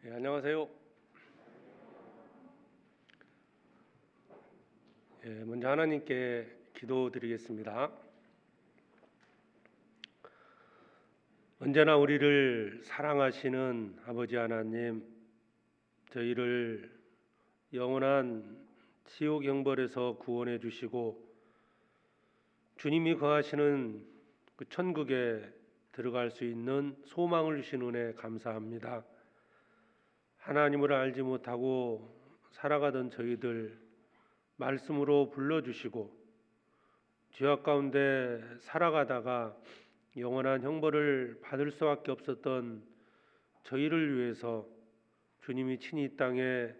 안녕하세요. 먼저 하나님께 기도드리겠습니다. 언제나 우리를 사랑하시는 아버지 하나님, 저희를 영원한 지옥 형벌에서 구원해 주시고 주님이 거하시는 그 천국에 들어갈 수 있는 소망을 주신 은혜 감사합니다. 하나님을 알지 못하고 살아가던 저희들 말씀으로 불러주시고 죄악 가운데 살아가다가 영원한 형벌을 받을 수밖에 없었던 저희를 위해서 주님이 친히 이 땅에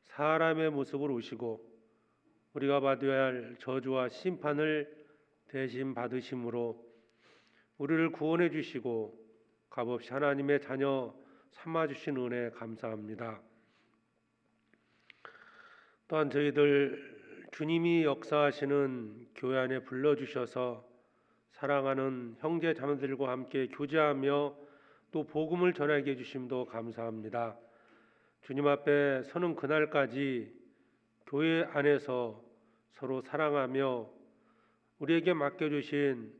사람의 모습으로 오시고 우리가 받아야 할 저주와 심판을 대신 받으심으로 우리를 구원해 주시고 값없이 하나님의 자녀 삼아주신 은혜 감사합니다. 또한 저희들 주님이 역사하시는 교회 안에 불러주셔서 사랑하는 형제 자매들과 함께 교제하며 또 복음을 전하게 해주심도 감사합니다. 주님 앞에 서는 그날까지 교회 안에서 서로 사랑하며 우리에게 맡겨주신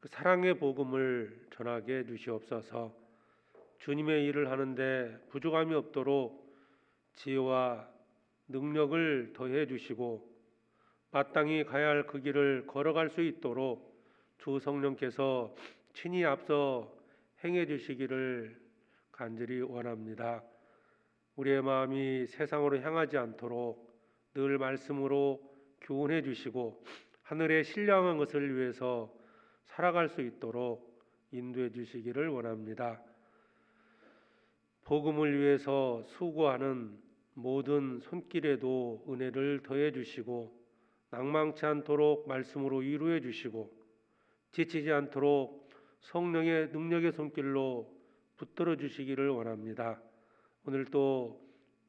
그 사랑의 복음을 전하게 해주시옵소서. 주님의 일을 하는데 부족함이 없도록 지혜와 능력을 더해 주시고 마땅히 가야 할 그 길을 걸어갈 수 있도록 주 성령께서 친히 앞서 행해 주시기를 간절히 원합니다. 우리의 마음이 세상으로 향하지 않도록 늘 말씀으로 교훈해 주시고 하늘에 신령한 것을 위해서 살아갈 수 있도록 인도해 주시기를 원합니다. 복음을 위해서 수고하는 모든 손길에도 은혜를 더해 주시고 낭망치 않도록 말씀으로 위로해 주시고 지치지 않도록 성령의 능력의 손길로 붙들어 주시기를 원합니다. 오늘 또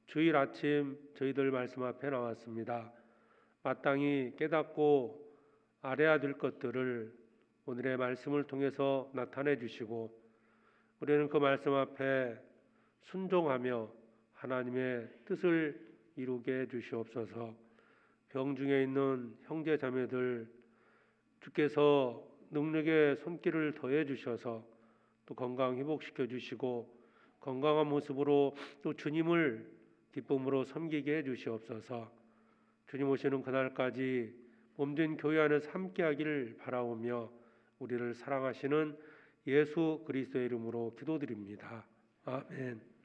주일 아침 저희들 말씀 앞에 나왔습니다. 마땅히 깨닫고 알아야 될 것들을 오늘의 말씀을 통해서 나타내 주시고 우리는 그 말씀 앞에 순종하며 하나님의 뜻을 이루게 해주시옵소서. 병중에 있는 형제 자매들 주께서 능력의 손길을 더해 주셔서 또 건강 회복시켜 주시고 건강한 모습으로 또 주님을 기쁨으로 섬기게 해주시옵소서. 주님 오시는 그날까지 몸된 교회 안에서 함께하기를 바라오며 우리를 사랑하시는 예수 그리스도의 이름으로 기도드립니다. 아멘.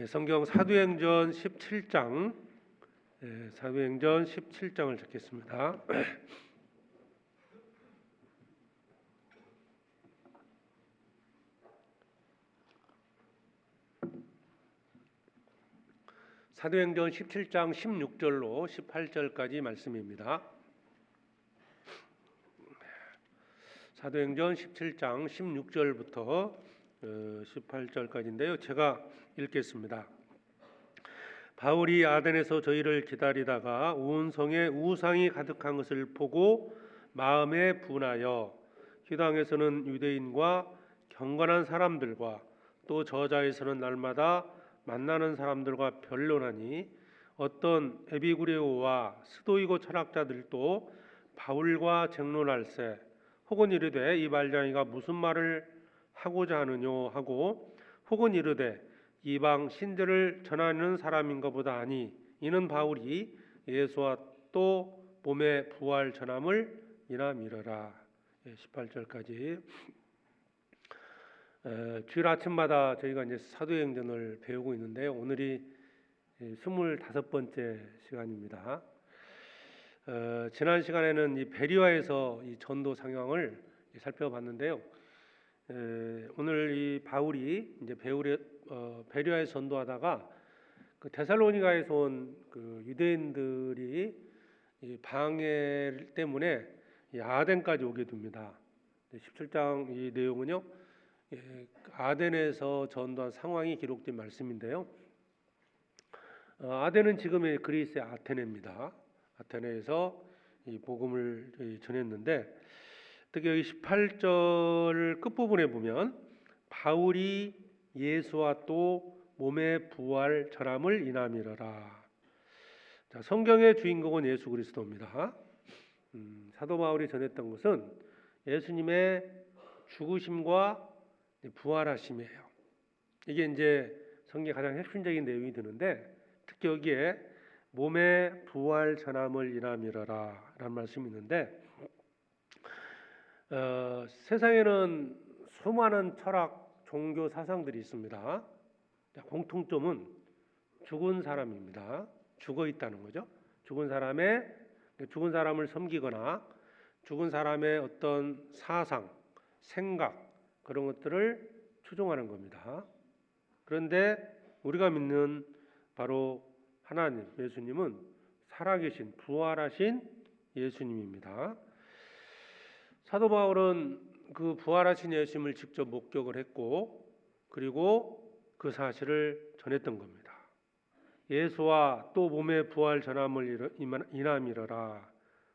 성경 사도행전 17장 사도행전 17장을 찾겠습니다. 사도행전 17장 16절로 18절까지 말씀입니다. 사도행전 17장 16절부터 18절까지인데요. 제가 읽겠습니다. 바울이 아덴에서 저희를 기다리다가 온 성에 우상이 가득한 것을 보고 마음에 분하여 회당에서는 유대인과 경건한 사람들과 또 저자에서는 날마다 만나는 사람들과 변론하니 어떤 에비구레오와 스도이고 철학자들도 바울과 쟁론할세 혹은 이르되 이 말장이가 무슨 말을 하고자 하느뇨 하고 혹은 이르되 이방 신들을 전하는 사람인가 보다 하니 이는 바울이 예수와 또 몸의 부활 전함을 이나 미러라. 18절까지 주일 아침마다 저희가 이제 사도행전을 배우고 있는데요. 오늘이 25번째 시간입니다. 지난 시간에는 이 베리아에서 이 전도 상황을 살펴봤는데요. 오늘 이 바울이 이제 베리아에서 전도하다가 그 데살로니가에서 온 그 유대인들이 이 방해 때문에 이 아덴까지 오게 됩니다. 17장 이 내용은요. 아덴에서 전도한 상황이 기록된 말씀인데요. 아덴은 지금의 그리스의 아테네입니다. 아테네에서 이 복음을 전했는데 특히 여기 18절 끝부분에 보면 바울이 예수와 또 몸의 부활 전함을 인함이러라. 자, 성경의 주인공은 예수 그리스도입니다. 사도 바울이 전했던 것은 예수님의 죽으심과 부활하심이에요. 이게 이제 성경의 가장 핵심적인 내용이 되는데, 특히 여기에 몸의 부활 전함을 인함이러라 라는 말씀이 있는데, 세상에는 수많은 철학, 종교 사상들이 있습니다. 공통점은 죽은 사람입니다. 죽어 있다는 거죠. 죽은 사람을 섬기거나 죽은 사람의 어떤 사상, 생각, 그런 것들을 추종하는 겁니다. 그런데 우리가 믿는 바로 하나님, 예수님은 살아계신, 부활하신 예수님입니다. 사도 바울은 그 부활하신 예수님을 직접 목격을 했고, 그리고 그 사실을 전했던 겁니다. 예수와 또 몸의 부활 전함을 인함이러라.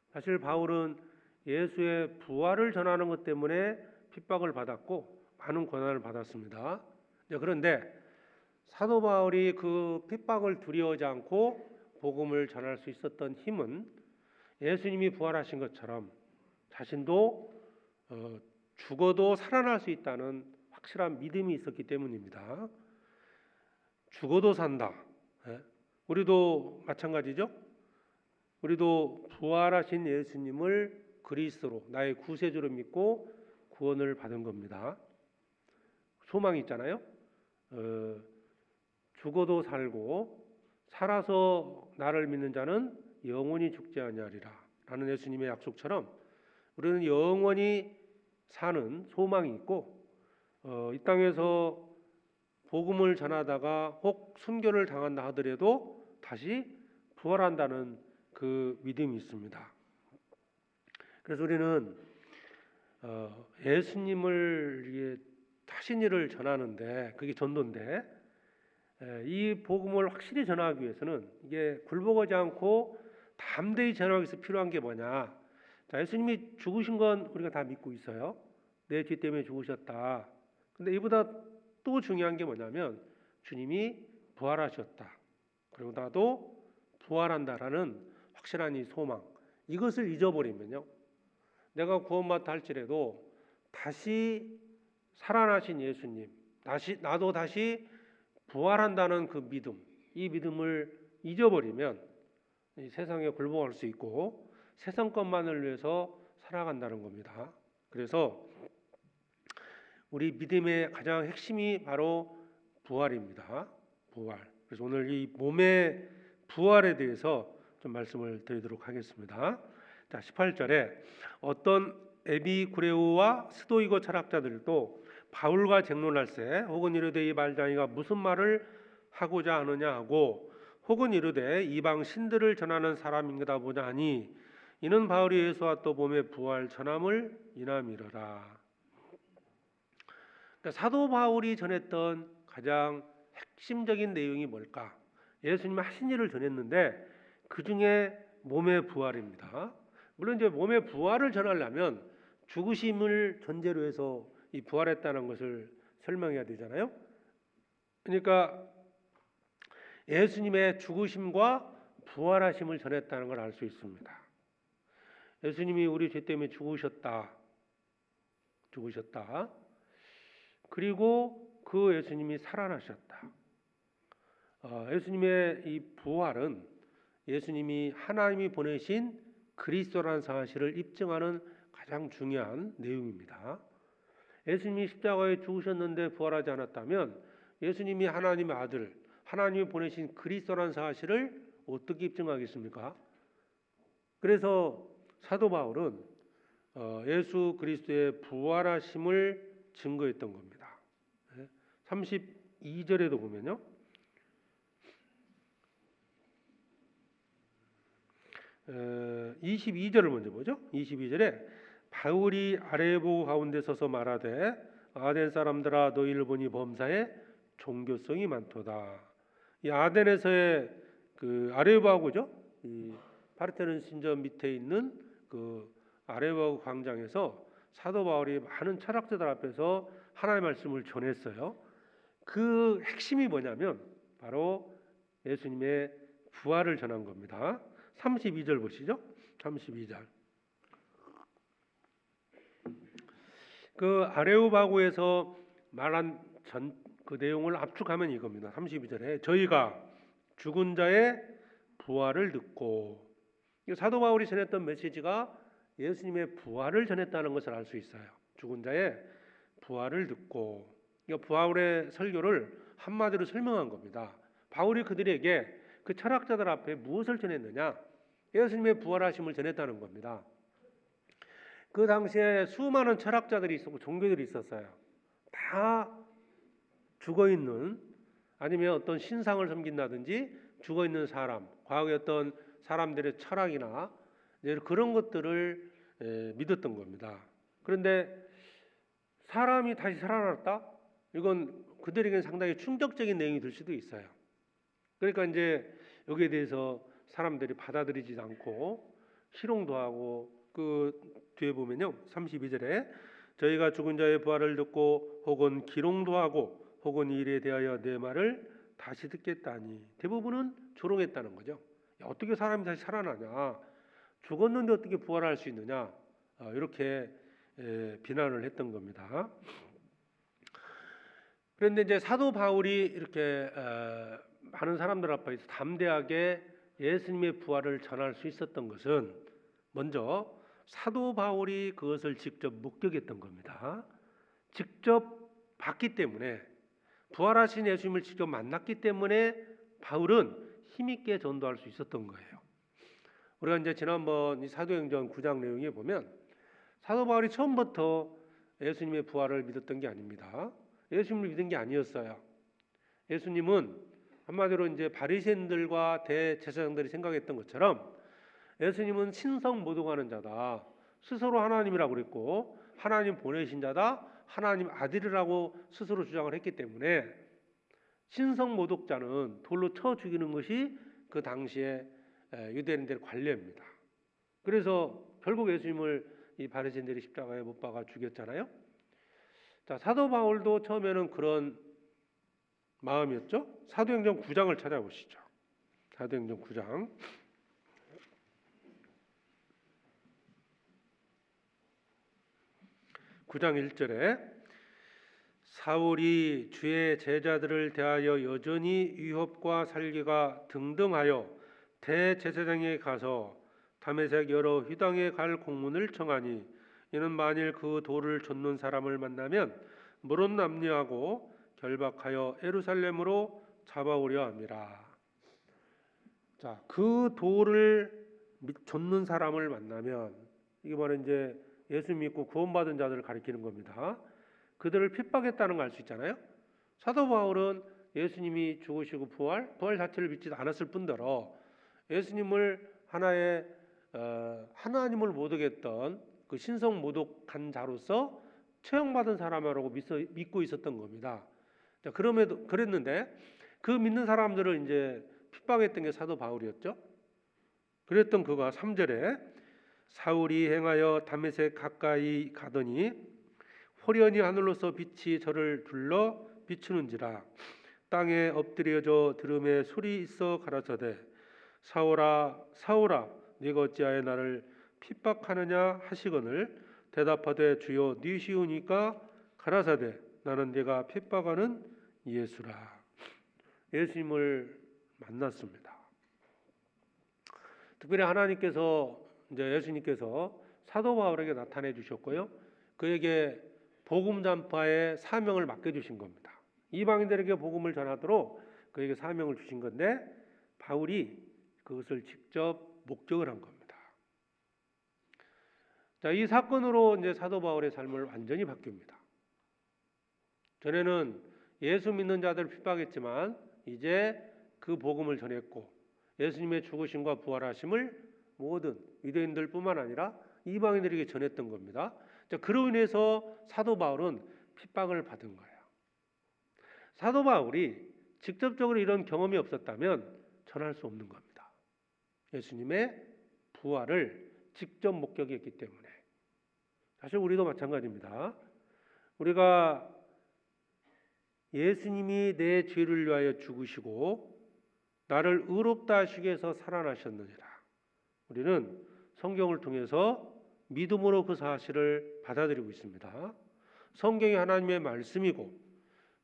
사실 바울은 예수의 부활을 전하는 것 때문에 핍박을 받았고 많은 고난을 받았습니다. 그런데 사도 바울이 그 핍박을 두려워하지 않고 복음을 전할 수 있었던 힘은 예수님이 부활하신 것처럼 자신도 죽어도 살아날 수 있다는 확실한 믿음이 있었기 때문입니다. 죽어도 산다. 우리도 마찬가지죠. 우리도 부활하신 예수님을 그리스도로 나의 구세주로 믿고 구원을 받은 겁니다. 소망이 있잖아요. 죽어도 살고 살아서 나를 믿는 자는 영원히 죽지 아니하리라 라는 예수님의 약속처럼 우리는 영원히 사는 소망이 있고, 이 땅에서 복음을 전하다가 혹 순교를 당한다 하더라도 다시 부활한다는 그 믿음이 있습니다. 그래서 우리는 예수님을 하신 일을 전하는데, 그게 전도인데, 이 복음을 확실히 전하기 위해서는 이게 굴복하지 않고 담대히 전하기 위해서 필요한 게 뭐냐? 자, 예수님이 죽으신 건 우리가 다 믿고 있어요. 내 죄 때문에 죽으셨다. 근데 이보다 또 중요한 게 뭐냐면 주님이 부활하셨다. 그리고 나도 부활한다라는 확실한 이 소망. 이것을 잊어버리면요, 내가 구원받다 할지라도 다시 살아나신 예수님, 나도 다시 부활한다는 그 믿음, 이 믿음을 잊어버리면 이 세상에 굴복할 수 있고 세상 것만을 위해서 살아간다는 겁니다. 그래서 우리 믿음의 가장 핵심이 바로 부활입니다. 부활. 그래서 오늘 이 몸의 부활에 대해서 좀 말씀을 드리도록 하겠습니다. 자, 18절에 어떤 에비구레우와 스도이고 철학자들도 바울과 쟁론할세 혹은 이르되 이 말장이가 무슨 말을 하고자 하느냐 하고 혹은 이르되 이방 신들을 전하는 사람인가 보자 하니 이는 바울이 예수와 또 몸의 부활 전함을 인함이러라. 그러니까 사도 바울이 전했던 가장 핵심적인 내용이 뭘까? 예수님이 하신 일을 전했는데 그 중에 몸의 부활입니다. 물론 이제 몸의 부활을 전하려면 죽으심을 전제로 해서 이 부활했다는 것을 설명해야 되잖아요. 그러니까 예수님의 죽으심과 부활하심을 전했다는 걸 알 수 있습니다. 예수님이 우리 죄 때문에 죽으셨다. 그리고 그 예수님이 살아나셨다. 예수님의 이 부활은 예수님이 하나님이 보내신 그리스도라는 사실을 입증하는 가장 중요한 내용입니다. 예수님이 십자가에 죽으셨는데 부활하지 않았다면 예수님이 하나님의 아들, 하나님이 보내신 그리스도라는 사실을 어떻게 입증하겠습니까? 그래서 사도 바울은 예수 그리스도의 부활하심을 증거했던 겁니다. 32절에도 보면요, 22절을 먼저 보죠. 22절에 바울이 아레보 가운데 서서 말하되 아덴 사람들아 너희를 보니 범사에 종교성이 많도다. 이 아덴에서의 그 아레보하고죠, 이 파르테논 신전 밑에 있는 그 아레보 광장에서 사도 바울이 많은 철학자들 앞에서 하나님의 말씀을 전했어요. 그 핵심이 뭐냐면 바로 예수님의 부활을 전한 겁니다. 32절 보시죠. 32절. 그 아레오바고에서 말한 그 내용을 압축하면 이겁니다. 32절에 저희가 죽은 자의 부활을 듣고, 사도 바울이 전했던 메시지가 예수님의 부활을 전했다는 것을 알 수 있어요. 죽은 자의 부활을 듣고, 부활의 설교를 한마디로 설명한 겁니다. 바울이 그들에게 그 철학자들 앞에 무엇을 전했느냐? 예수님의 부활하심을 전했다는 겁니다. 그 당시에 수많은 철학자들이 있었고 종교들이 있었어요. 다 죽어있는, 아니면 어떤 신상을 섬긴다든지 죽어있는 사람, 과거의 어떤 사람들의 철학이나 그런 것들을 믿었던 겁니다. 그런데 사람이 다시 살아났다? 이건 그들에게는 상당히 충격적인 내용이 될 수도 있어요. 그러니까 이제 여기에 대해서 사람들이 받아들이지 않고 희롱도 하고, 그 뒤에 보면요, 32절에 저희가 죽은 자의 부활을 듣고 혹은 기롱도 하고 혹은 이 일에 대하여 내 말을 다시 듣겠다니, 대부분은 조롱했다는 거죠. 야, 어떻게 사람이 다시 살아나냐, 죽었는데 어떻게 부활할 수 있느냐, 이렇게 비난을 했던 겁니다. 그런데 이제 사도 바울이 이렇게 많은 사람들 앞에서 담대하게 예수님의 부활을 전할 수 있었던 것은 먼저 사도 바울이 그것을 직접 목격했던 겁니다. 직접 봤기 때문에, 부활하신 예수님을 직접 만났기 때문에 바울은 힘있게 전도할 수 있었던 거예요. 우리가 이제 지난번 이 사도행전 9장 내용에 보면 사도 바울이 처음부터 예수님의 부활을 믿었던 게 아닙니다. 예수님을 믿은 게 아니었어요. 예수님은 한마디로 이제 바리새인들과 대제사장들이 생각했던 것처럼 예수님은 신성 모독하는 자다, 스스로 하나님이라고 그랬고 하나님 보내신 자다, 하나님 아들이라고 스스로 주장을 했기 때문에 신성 모독자는 돌로 쳐 죽이는 것이 그 당시에 유대인들의 관례입니다. 그래서 결국 예수님을 이 바리새인들이 십자가에 못 박아 죽였잖아요. 자, 사도 바울도 처음에는 그런 마음이었죠. 사도행전 9장을 찾아보시죠. 사도행전 9장 9장 1절에 사울이 주의 제자들을 대하여 여전히 위협과 살기가 등등하여 대제사장에게 가서 다메섹 여러 휘당에 갈 공문을 청하니, 이는 만일 그 돌을 좇는 사람을 만나면 물은 남녀하고 결박하여 예루살렘으로 잡아오려 함이라. 자, 그 돌을 좇는 사람을 만나면, 이게 바로 이제 예수 믿고 구원받은 자들을 가리키는 겁니다. 그들을 핍박했다는 걸 알 수 있잖아요. 사도 바울은 예수님이 죽으시고 부활 자체를 믿지 않았을 뿐더러 예수님을 하나의 하나님을 모독했던 그 신성 모독한 자로서 처형받은 사람이라고 믿고 있었던 겁니다. 자, 그랬는데 그 믿는 사람들을 이제 핍박했던 게 사도 바울이었죠. 그랬던 그가 3절에 사울이 행하여 다메섹 가까이 가더니 호련히 하늘로서 빛이 저를 둘러 비추는지라. 땅에 엎드려져 들음에 소리 있어 가라사대 사울아 사울아 네가 어찌하여 나를 핍박하느냐 하시거늘 대답하되 주여 니시우니까 가라사대 나는 네가 핍박하는 예수라. 예수님을 만났습니다. 특별히 하나님께서 이제 예수님께서 사도 바울에게 나타내 주셨고요, 그에게 복음 전파의 사명을 맡겨 주신 겁니다. 이방인들에게 복음을 전하도록 그에게 사명을 주신 건데 바울이 그것을 직접 목격을 한 겁니다. 자, 이 사건으로 이제 사도 바울의 삶을 완전히 바뀝니다. 전에는 예수 믿는 자들을 핍박했지만 이제 그 복음을 전했고 예수님의 죽으심과 부활하심을 모든 유대인들뿐만 아니라 이방인들에게 전했던 겁니다. 자, 그로 인해서 사도 바울은 핍박을 받은 거예요. 사도 바울이 직접적으로 이런 경험이 없었다면 전할 수 없는 겁니다. 예수님의 부활을 직접 목격했기 때문에. 사실 우리도 마찬가지입니다. 우리가 예수님이 내 죄를 위하여 죽으시고 나를 의롭다 하시기 위해서 살아나셨느니라. 우리는 성경을 통해서 믿음으로 그 사실을 받아들이고 있습니다. 성경이 하나님의 말씀이고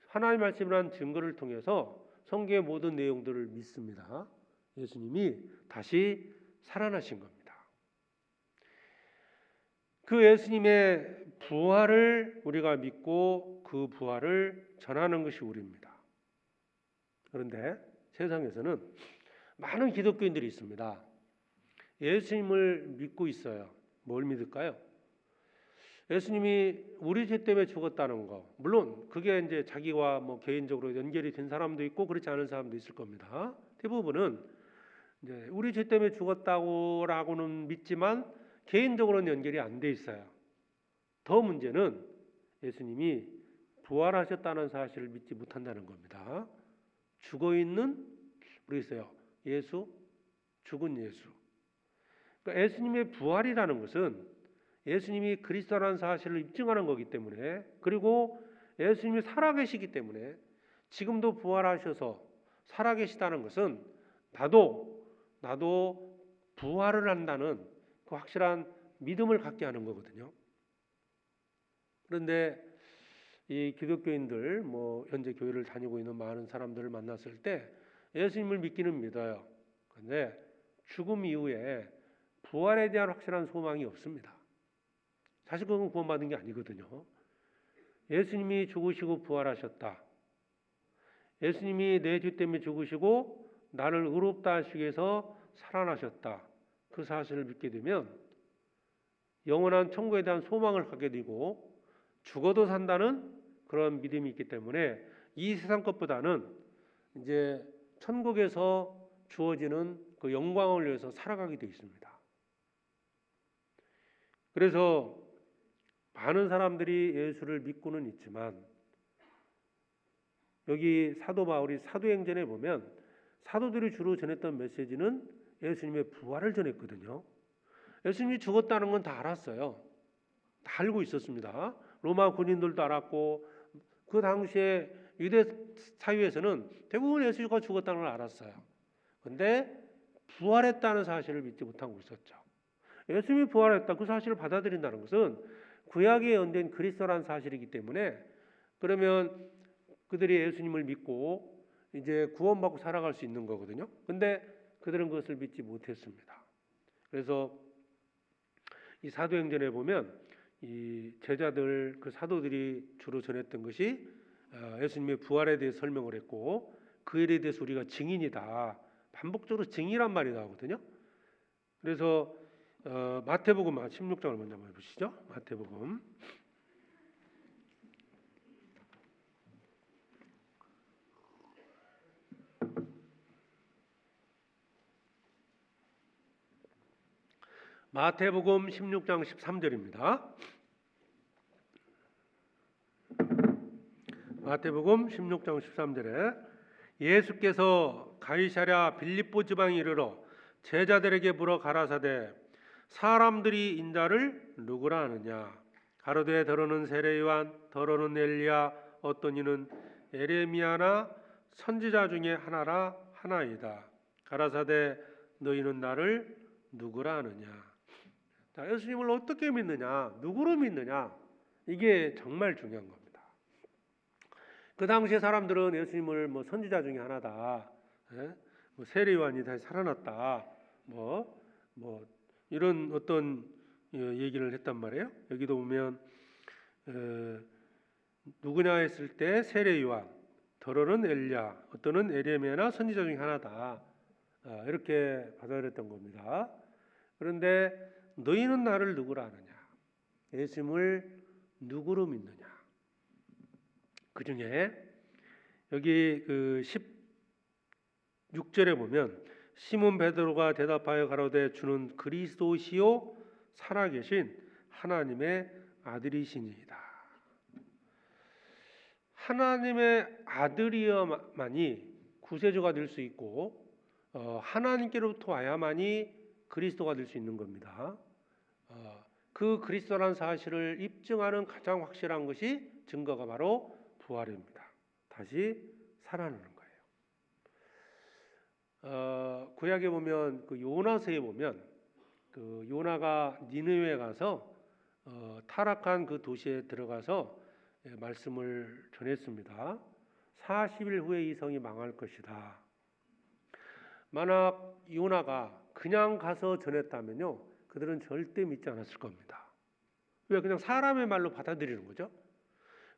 하나님의 말씀이라는 증거를 통해서 성경의 모든 내용들을 믿습니다. 예수님이 다시 살아나신 겁니다. 그 예수님의 부활을 우리가 믿고 그 부활을 전하는 것이 우리입니다. 그런데 세상에서는 많은 기독교인들이 있습니다. 예수님을 믿고 있어요. 뭘 믿을까요? 예수님이 우리 죄 때문에 죽었다는 거. 물론 그게 이제 자기와 뭐 개인적으로 연결이 된 사람도 있고 그렇지 않은 사람도 있을 겁니다. 대부분은 이제 우리 죄 때문에 죽었다고라고는 믿지만 개인적으로는 연결이 안 돼 있어요. 더 문제는 예수님이 부활하셨다는 사실을 믿지 못한다는 겁니다. 죽어 있는 모르겠어요. 예수, 죽은 예수. 그러니까 예수님의 부활이라는 것은 예수님이 그리스도라는 사실을 입증하는 거기 때문에, 그리고 예수님이 살아계시기 때문에, 지금도 부활하셔서 살아계시다는 것은 나도 부활을 한다는 그 확실한 믿음을 갖게 하는 거거든요. 그런데 이 기독교인들, 뭐 현재 교회를 다니고 있는 많은 사람들을 만났을 때 예수님을 믿기는 믿어요. 그런데 죽음 이후에 부활에 대한 확실한 소망이 없습니다. 사실 그건 구원받은 게 아니거든요. 예수님이 죽으시고 부활하셨다. 예수님이 내 죄 때문에 죽으시고 나를 의롭다 하시기 위해서 살아나셨다. 그 사실을 믿게 되면 영원한 천국에 대한 소망을 갖게 되고 죽어도 산다는 그런 믿음이 있기 때문에 이 세상 것보다는 이제 천국에서 주어지는 그 영광을 위해서 살아가게 되어 있습니다. 그래서 많은 사람들이 예수를 믿고는 있지만 여기 사도 바울이 사도행전에 보면 사도들이 주로 전했던 메시지는 예수님의 부활을 전했거든요. 예수님이 죽었다는 건 다 알았어요. 다 알고 있었습니다. 로마 군인들도 알았고 그 당시에 유대 사회에서는 대부분 예수가 죽었다는 걸 알았어요. 그런데 부활했다는 사실을 믿지 못하고 있었죠. 예수님이 부활했다 그 사실을 받아들인다는 것은 구약에 연된 그리스도라는 사실이기 때문에, 그러면 그들이 예수님을 믿고 이제 구원받고 살아갈 수 있는 거거든요. 근데 그들은 그것을 믿지 못했습니다. 그래서 이 사도행전에 보면 이 제자들, 그 사도들이 주로 전했던 것이 예수님의 부활에 대해 설명을 했고 그 일에 대해서 우리가 증인이다. 반복적으로 증인이란 말이 나오거든요. 그래서 마태복음 16장을 먼저 한번 보시죠. 마태복음 마태복음 16장 13절입니다. 마태복음 16장 13절에 예수께서 가이사랴 빌립보 지방에 이르러 제자들에게 물어 가라사대 사람들이 인자를 누구라 하느냐. 가로되 더러는 세례 요한, 더러는 엘리야, 어떤 이는 에레미야나 선지자 중에 하나라 하나이다. 가라사대 너희는 나를 누구라 하느냐. 자, 예수님을 어떻게 믿느냐, 누구로 믿느냐, 이게 정말 중요한 겁니다. 그 당시에 사람들은 예수님을 뭐 선지자 중에 하나다, 뭐 세례 요한이 다시 살아났다, 뭐 이런 어떤 얘기를 했단 말이에요. 여기도 보면 누구냐 했을 때 세례 요한, 더러는 엘리야, 어떤은 에레미야나 선지자 중에 하나다, 이렇게 받아들였던 겁니다. 그런데 너희는 나를 누구라 하느냐, 예수님을 누구로 믿느냐. 그 중에 여기 그 16절에 보면 시몬 베드로가 대답하여 가로되 주는 그리스도시요 살아계신 하나님의 아들이시니이다. 하나님의 아들이어만이 구세주가 될 수 있고 하나님께로부터 와야만이 그리스도가 될 수 있는 겁니다. 그 그리스도라는 사실을 입증하는 가장 확실한 것이 증거가 바로 부활입니다. 다시 살아나는 거예요. 구약에 보면 그 요나서에 보면 그 요나가 니느웨에 가서 타락한 그 도시에 들어가서 말씀을 전했습니다. 40일 후에 이 성이 망할 것이다. 만약 요나가 그냥 가서 전했다면요, 그들은 절대 믿지 않았을 겁니다. 왜? 그냥 사람의 말로 받아들이는 거죠.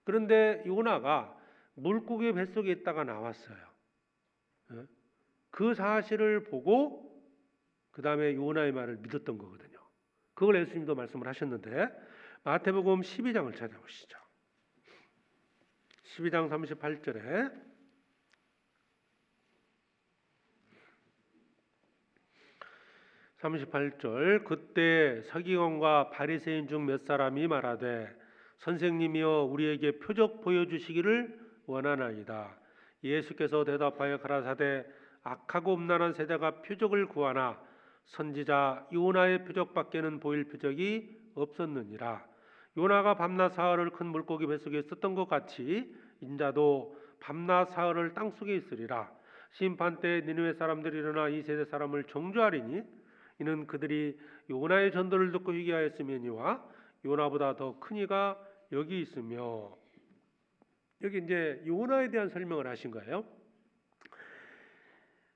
그런데 요나가 물고기 뱃속에 있다가 나왔어요. 그 사실을 보고 그 다음에 요나의 말을 믿었던 거거든요. 그걸 예수님도 말씀을 하셨는데, 마태복음 12장을 찾아보시죠. 12장 38절에 그때 서기관과 바리새인 중 몇 사람이 말하되 선생님이여 우리에게 표적 보여주시기를 원하나이다. 예수께서 대답하여 가라사대 악하고 음란한 세대가 표적을 구하나 선지자 요나의 표적밖에는 보일 표적이 없었느니라. 요나가 밤낮 사흘을 큰 물고기 뱃속에 있었던 것 같이 인자도 밤낮 사흘을 땅속에 있으리라. 심판 때 니느웨 사람들이 일어나 이 세대 사람을 정죄하리니 이는 그들이 요나의 전도를 듣고 회개하였음이니와 요나보다 더 큰 이가 여기 있으며. 여기 이제 요나에 대한 설명을 하신 거예요.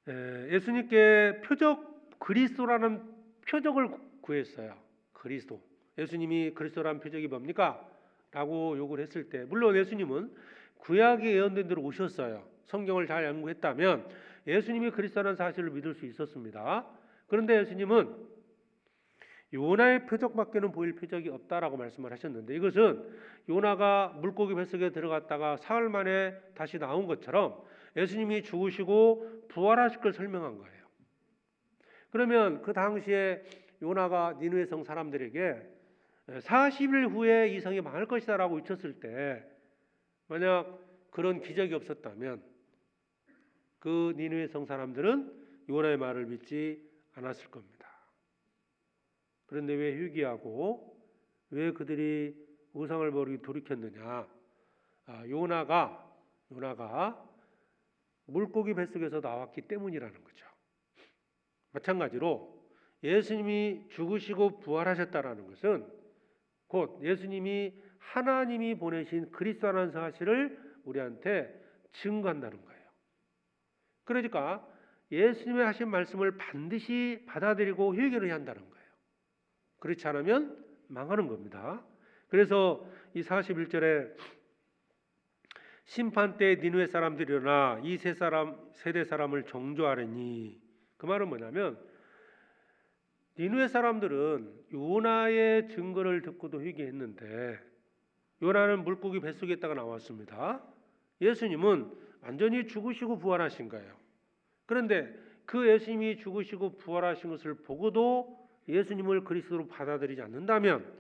예수님께 그리스도라는 표적을 구했어요. 그리스도. 예수님이 그리스도라는 표적이 뭡니까? 라고 요구를 했을 때, 물론 예수님은 구약의 예언된 대로 오셨어요. 성경을 잘 연구했다면 예수님이 그리스도라는 사실을 믿을 수 있었습니다. 그런데 예수님은 요나의 표적밖에는 보일 표적이 없다라고 말씀을 하셨는데, 이것은 요나가 물고기 뱃속에 들어갔다가 사흘 만에 다시 나온 것처럼 예수님이 죽으시고 부활하실 걸 설명한 거예요. 그러면 그 당시에 요나가 니느웨 성 사람들에게 40일 후에 이 성이 망할 것이다 라고 외쳤을 때, 만약 그런 기적이 없었다면 그 니느웨 성 사람들은 요나의 말을 믿지 않았을 겁니다. 그런데 왜 회개하고 왜 그들이 우상을 버리고 돌이켰느냐? 요나가 물고기 뱃속에서 나왔기 때문이라는 거죠. 마찬가지로 예수님이 죽으시고 부활하셨다라는 것은 곧 예수님이 하나님이 보내신 그리스도라는 사실을 우리한테 증거한다는 거예요. 그러니까 예수님의 하신 말씀을 반드시 받아들이고 회개를 해야 한다는 거예요. 그렇지 않으면 망하는 겁니다. 그래서 이 41절에 심판 때 니느웨 사람들이 일어나 이 세대 사람을 정죄하리니, 그 말은 뭐냐면 니느웨 사람들은 요나의 증거를 듣고도 회개했는데, 요나는 물고기 뱃속에 있다가 나왔습니다. 예수님은 완전히 죽으시고 부활하신 거예요. 그런데 그 예수님이 죽으시고 부활하신 것을 보고도 예수님을 그리스도로 받아들이지 않는다면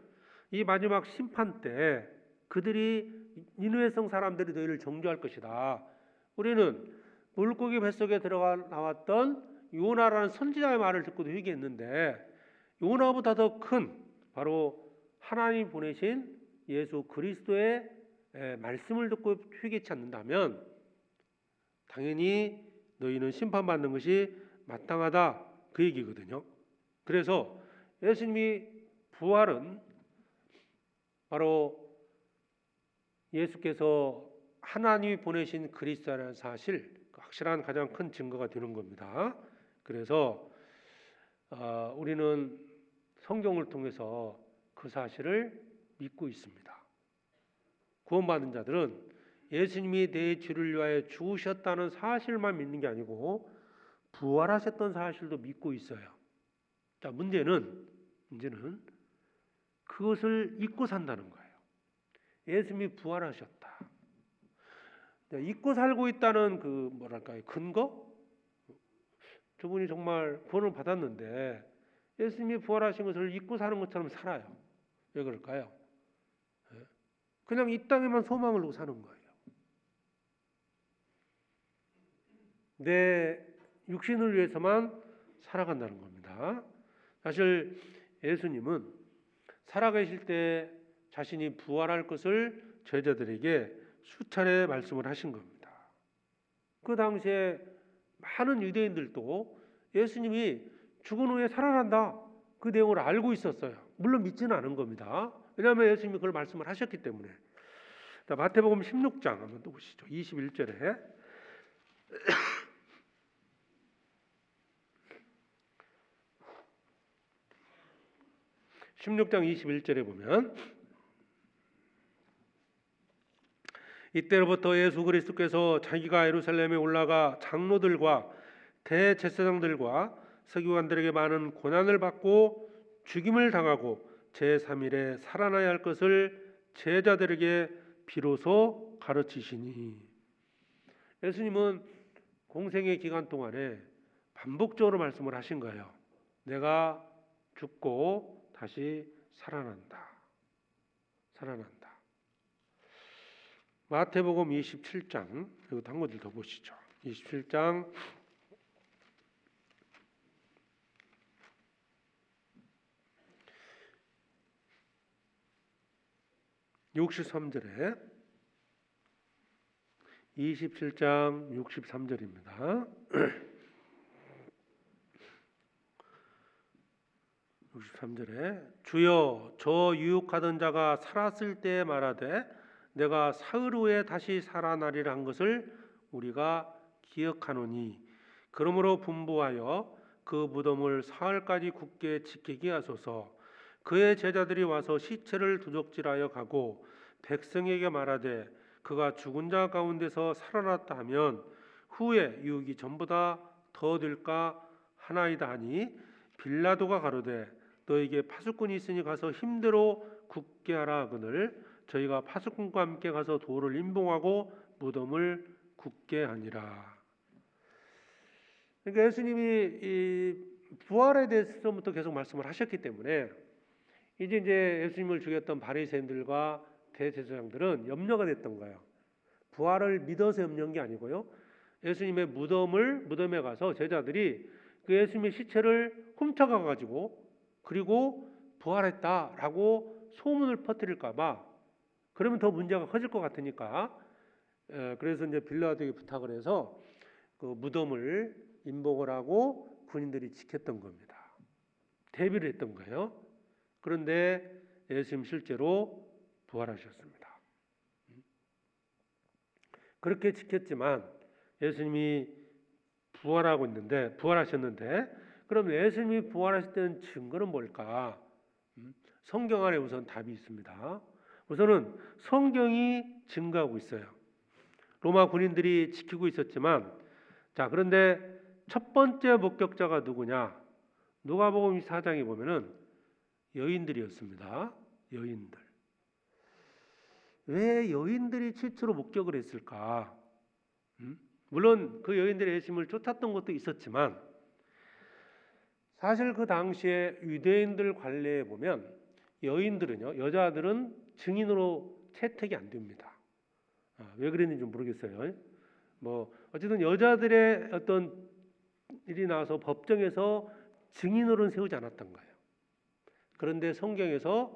이 마지막 심판 때 그들이 니느웨 성 사람들이 너희를 정죄할 것이다. 우리는 물고기 뱃속에 들어가 나왔던 요나라는 선지자의 말을 듣고도 회개했는데 요나보다 더 큰 바로 하나님 보내신 예수 그리스도의 말씀을 듣고 회개치 않는다면 당연히 너희는 심판받는 것이 마땅하다, 그 얘기거든요. 그래서 예수님이 부활은 바로 예수께서 하나님이 보내신 그리스도라는 사실, 확실한 가장 큰 증거가 되는 겁니다. 그래서 우리는 성경을 통해서 그 사실을 믿고 있습니다. 구원받은 자들은 예수님이 내 죄를 위하여 죽으셨다는 사실만 믿는 게 아니고 부활하셨던 사실도 믿고 있어요. 자, 문제는 그것을 잊고 산다는 거예요. 예수님이 부활하셨다. 잊고 살고 있다는 그 근거? 저분이 정말 구원을 받았는데 예수님이 부활하신 것을 잊고 사는 것처럼 살아요. 왜 그럴까요? 그냥 이 땅에만 소망을 두고 사는 거예요. 내 육신을 위해서만 살아간다는 겁니다. 사실 예수님은 살아계실 때 자신이 부활할 것을 제자들에게 수차례 말씀을 하신 겁니다. 그 당시에 많은 유대인들도 예수님이 죽은 후에 살아난다, 그 내용을 알고 있었어요. 물론 믿지는 않은 겁니다. 왜냐하면 예수님이 그걸 말씀을 하셨기 때문에. 자, 마태복음 16장 한번 또 보시죠. 21절에 16장 21절에 보면, 이때로부터 예수 그리스도께서 자기가 예루살렘에 올라가 장로들과 대제사장들과 서기관들에게 많은 고난을 받고 죽임을 당하고 제3일에 살아나야 할 것을 제자들에게 비로소 가르치시니. 예수님은 공생의 기간 동안에 반복적으로 말씀을 하신 거예요. 내가 죽고 다시 살아난다. 살아난다. 마태복음 27장, 이거 한 군데 더 보시죠. 27장 63절에 27장 63절입니다. 63절에 주여 저 유혹하던 자가 살았을 때 말하되 내가 사흘 후에 다시 살아나리라 한 것을 우리가 기억하노니 그러므로 분부하여 그 무덤을 사흘까지 굳게 지키게 하소서. 그의 제자들이 와서 시체를 두적질하여 가고 백성에게 말하되 그가 죽은 자 가운데서 살아났다 하면 후에 유혹이 전보다 더 될까 하나이다 하니 빌라도가 가로되 너에게 파수꾼이 있으니 가서 힘대로 굳게 하라 하거늘 저희가 파수꾼과 함께 가서 돌을 임봉하고 무덤을 굳게 하니라. 그러니까 예수님이 이 부활에 대해서부터 계속 말씀을 하셨기 때문에 이제 예수님을 죽였던 바리새인들과 대제사장들은 염려가 됐던 거예요. 부활을 믿어서 염려한 게 아니고요. 예수님의 무덤에 가서 제자들이 그 예수님의 시체를 훔쳐가 가지고 그리고 부활했다라고 소문을 퍼뜨릴까봐, 그러면 더 문제가 커질 것 같으니까, 그래서 이제 빌라도에게 부탁을 해서 그 무덤을 임복을 하고 군인들이 지켰던 겁니다. 대비를 했던 거예요. 그런데 예수님 실제로 부활하셨습니다. 그렇게 지켰지만 예수님이 부활하셨는데 그럼 예수님이 부활하실 때는 증거는 뭘까? 성경 안에 우선 답이 있습니다. 우선은 성경이 증거하고 있어요. 로마 군인들이 지키고 있었지만, 자, 그런데 첫 번째 목격자가 누구냐? 누가복음 24장에 보면은 여인들이었습니다. 여인들. 왜 여인들이 최초로 목격을 했을까? 물론 그 여인들이 예수님을 쫓았던 것도 있었지만, 사실 그 당시에 유대인들 관례에 보면 여인들은요, 여자들은 증인으로 채택이 안 됩니다. 왜 그랬는지 모르겠어요. 뭐 어쨌든 여자들의 어떤 일이 나와서 법정에서 증인으로는 세우지 않았던 거예요. 그런데 성경에서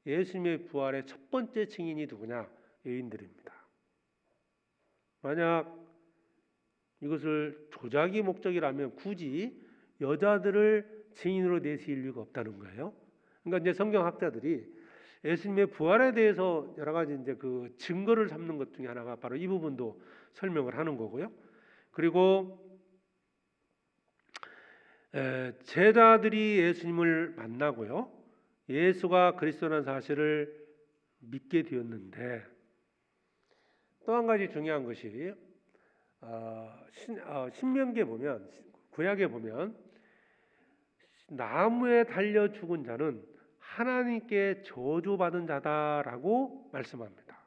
예수님의 부활의 첫 번째 증인이 누구냐? 여인들입니다. 만약 이것을 조작이 목적이라면 굳이 여자들을 증인으로 내세울 이유가 없다는 거예요. 그러니까 이제 성경학자들이 예수님의 부활에 대해서 여러 가지 이제 그 증거를 삼는 것 중에 하나가 바로 이 부분도 설명을 하는 거고요. 그리고 제자들이 예수님을 만나고요, 예수가 그리스도라는 사실을 믿게 되었는데, 또 한 가지 중요한 것이 신명기에 보면, 구약에 보면 나무에 달려 죽은 자는 하나님께 저주받은 자다라고 말씀합니다.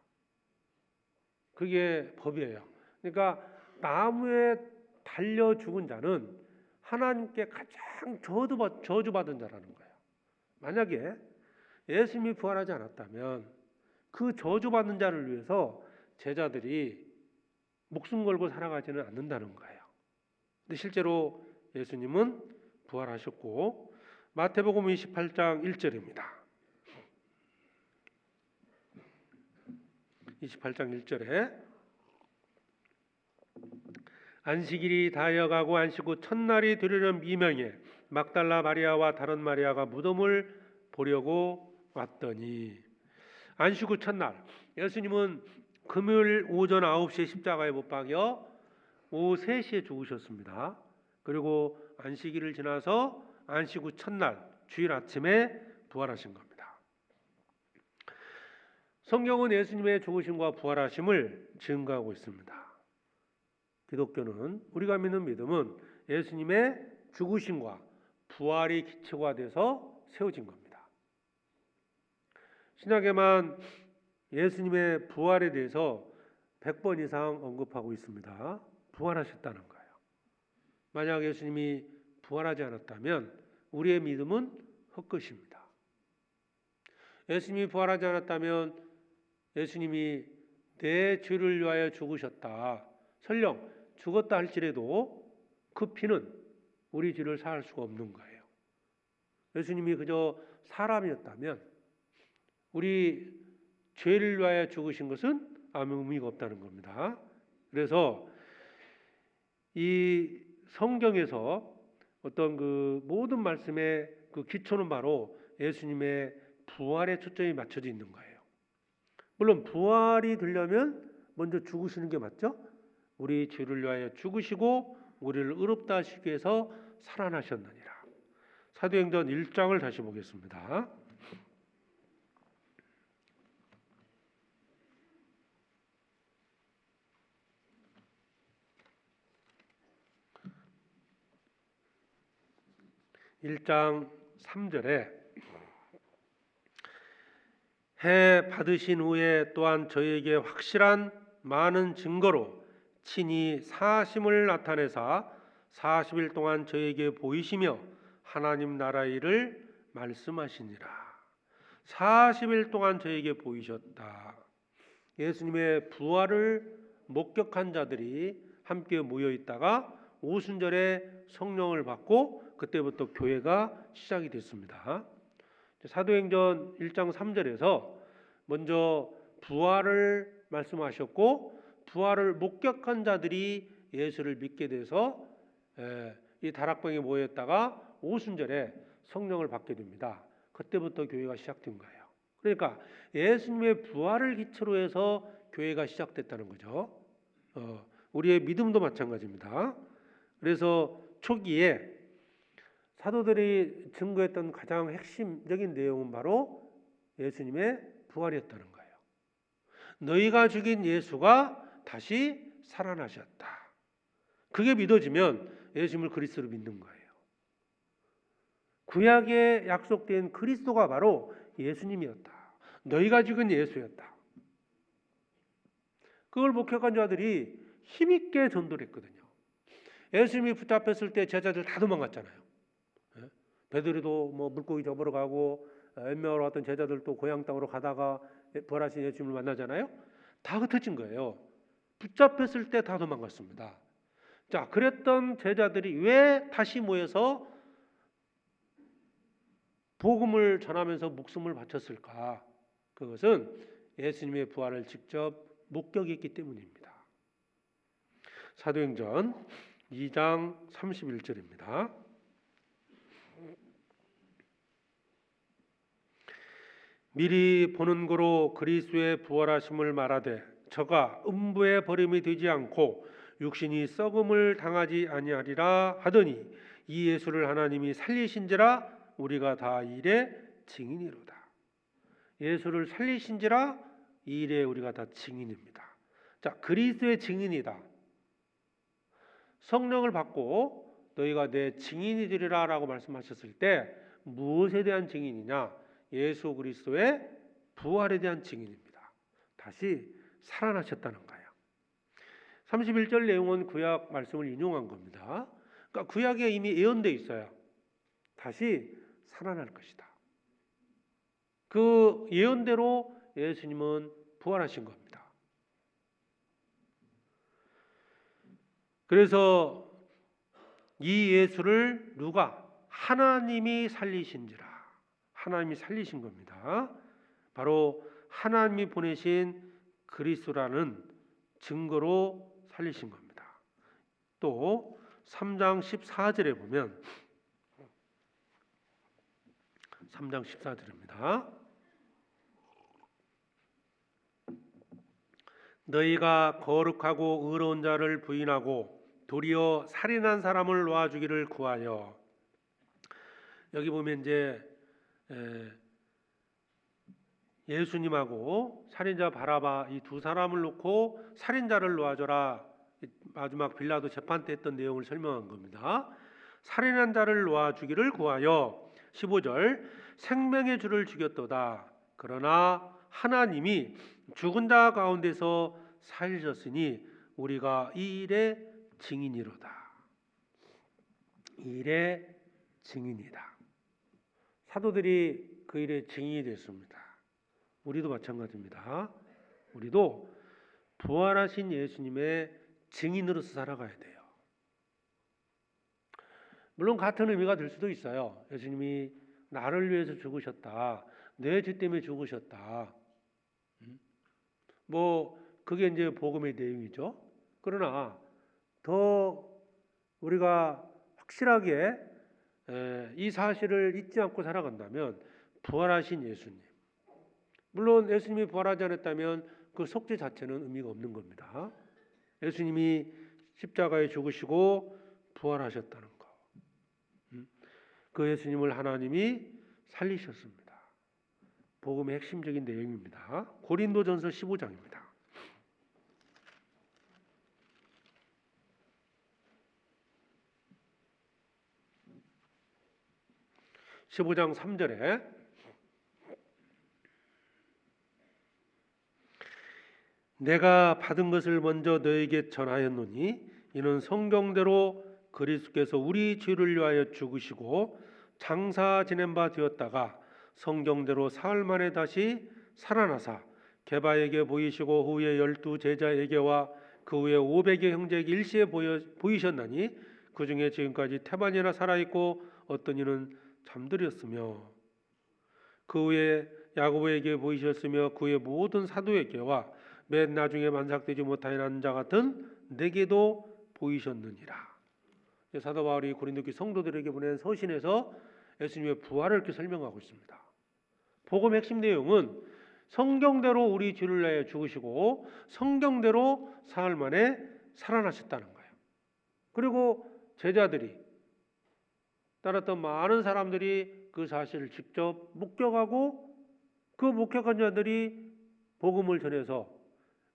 그게 법이에요. 그러니까 나무에 달려 죽은 자는 하나님께 가장 저주받은 자라는 거예요. 만약에 예수님이 부활하지 않았다면 그 저주받는 자를 위해서 제자들이 목숨 걸고 살아가지는 않는다는 거예요. 근데 실제로 예수님은 부활하셨고, 마태복음 28장 1절입니다. 28장 1절에 안식일이 다여가고 안식 후 첫날이 되려는 미명에 막달라 마리아와 다른 마리아가 무덤을 보려고 왔더니, 안식 후 첫날, 예수님은 금요일 오전 9시에 십자가에 못 박여 오후 3시에 죽으셨습니다. 그리고 안식일을 지나서 안식 후 첫날 주일 아침에 부활하신 겁니다. 성경은 예수님의 죽으심과 부활하심을 증거하고 있습니다. 기독교는, 우리가 믿는 믿음은 예수님의 죽으심과 부활이 기초가 돼서 세워진 겁니다. 신약에만 예수님의 부활에 대해서 100번 이상 언급하고 있습니다. 부활하셨다는 거예요. 만약 예수님이 부활하지 않았다면 우리의 믿음은 헛것입니다. 예수님이 부활하지 않았다면 예수님이 내 죄를 위하여 죽으셨다, 설령 죽었다 할지라도 그 피는 우리 죄를 사할 수가 없는 거예요. 예수님이 그저 사람이었다면 우리 죄를 위하여 죽으신 것은 아무 의미가 없다는 겁니다. 그래서 이 성경에서 어떤 그 모든 말씀의 그 기초는 바로 예수님의 부활에 초점이 맞춰져 있는 거예요. 물론 부활이 되려면 먼저 죽으시는 게 맞죠? 우리 죄를 위하여 죽으시고 우리를 의롭다 하시기 위해서 살아나셨느니라. 사도행전 1장을 다시 보겠습니다. (1장 3절에) 해 받으신 후에 또한 저에게 확실한 많은 증거로 친히 사심을 나타내사 40일 동안 저에게 보이시며 하나님 나라의 일을 말씀하시니라. 40일 동안 저에게 보이셨다. 예수님의 부활을 목격한 자들이 함께 모여 있다가 오순절에 성령을 받고 그때부터 교회가 시작이 됐습니다. 사도행전 1장 3절에서 먼저 부활을 말씀하셨고 부활을 목격한 자들이 예수를 믿게 돼서 이 다락방에 모였다가 오순절에 성령을 받게 됩니다. 그때부터 교회가 시작된 거예요. 그러니까 예수님의 부활을 기초로 해서 교회가 시작됐다는 거죠. 우리의 믿음도 마찬가지입니다. 그래서 초기에 사도들이 증거했던 가장 핵심적인 내용은 바로 예수님의 부활이었다는 거예요. 너희가 죽인 예수가 다시 살아나셨다. 그게 믿어지면 예수님을 그리스도로 믿는 거예요. 구약에 약속된 그리스도가 바로 예수님이었다. 너희가 죽인 예수였다. 그걸 목격한 자들이 힘있게 전도를 했거든요. 예수님이 붙잡혔을 때 제자들 다 도망갔잖아요. 베드로도 뭐 물고기 잡으러 가고 엠마오로 왔던 제자들도 고향 땅으로 가다가 부활하신 예수님을 만나잖아요. 다 흩어진 거예요. 붙잡혔을 때 다 도망갔습니다. 자, 그랬던 제자들이 왜 다시 모여서 복음을 전하면서 목숨을 바쳤을까? 그것은 예수님의 부활을 직접 목격했기 때문입니다. 사도행전 2장 31절입니다. 미리 보는 고로 그리스도의 부활하심을 말하되 저가 음부에 버림이 되지 않고 육신이 썩음을 당하지 아니하리라 하더니 이 예수를 하나님이 살리신지라 우리가 다 이 일의 증인이로다. 예수를 살리신지라 이 일에 우리가 다 증인입니다. 자, 그리스도의 증인이다. 성령을 받고 너희가 내 증인이 되리라 라고 말씀하셨을 때 무엇에 대한 증인이냐? 예수 그리스도의 부활에 대한 증인입니다. 다시 살아나셨다는 거예요. 31절 내용은 구약 말씀을 인용한 겁니다. 그러니까 구약에 이미 예언되어 있어요. 다시 살아날 것이다. 그 예언대로 예수님은 부활하신 겁니다. 그래서 이 예수를 누가? 하나님이 살리신지라. 하나님이 살리신 겁니다. 바로 하나님이 보내신 그리스도라는 증거로 살리신 겁니다. 또 3장 14절에 보면 3장 14절입니다. 너희가 거룩하고 의로운 자를 부인하고 도리어 살인한 사람을 놓아주기를 구하여. 여기 보면 이제 예수님하고 살인자 바라바 이 두 사람을 놓고 살인자를 놓아줘라. 마지막 빌라도 재판 때 했던 내용을 설명한 겁니다. 살인한 자를 놓아주기를 구하여 15절 생명의 주를 죽였도다. 그러나 하나님이 죽은 자 가운데서 살리셨으니 우리가 이 일의 증인이로다. 이 일의 증인이다. 사도들이 그 일의 증인이 됐습니다. 우리도 마찬가지입니다. 우리도 부활하신 예수님의 증인으로서 살아가야 돼요. 물론 같은 의미가 될 수도 있어요. 예수님이 나를 위해서 죽으셨다. 내 죄 때문에 죽으셨다. 그게 이제 복음의 내용이죠. 그러나 더 우리가 확실하게 이 사실을 잊지 않고 살아간다면 부활하신 예수님, 물론 예수님이 부활하지 않았다면 그 속죄 자체는 의미가 없는 겁니다. 예수님이 십자가에 죽으시고 부활하셨다는 것, 그 예수님을 하나님이 살리셨습니다. 복음의 핵심적인 내용입니다. 고린도전서 15장입니다. 15장 3절에 내가 받은 것을 먼저 너에게 전하였노니 이는 성경대로 그리스도께서 우리 죄를 위하여 죽으시고 장사 지낸 바 되었다가 성경대로 사흘 만에 다시 살아나사 게바에게 보이시고 후에 12 제자에게와 그 후에 500여 형제에게 일시에 보이셨나니 그 중에 지금까지 태반이나 살아있고 어떤 이는 잠들었으며 그 후에 야고보에게 보이셨으며 그 후에 모든 사도에게와 맨 나중에 만삭되지 못하는 자 같은 내게도 보이셨느니라. 사도 바울이 고린도 교회 성도들에게 보낸 서신에서 예수님의 부활을 이렇게 설명하고 있습니다. 복음의 핵심 내용은 성경대로 우리 죄를 위하여 죽으시고 성경대로 사흘 만에 살아나셨다는 거예요. 그리고 제자들이 따랐던 많은 사람들이 그 사실을 직접 목격하고 그 목격한 자들이 복음을 전해서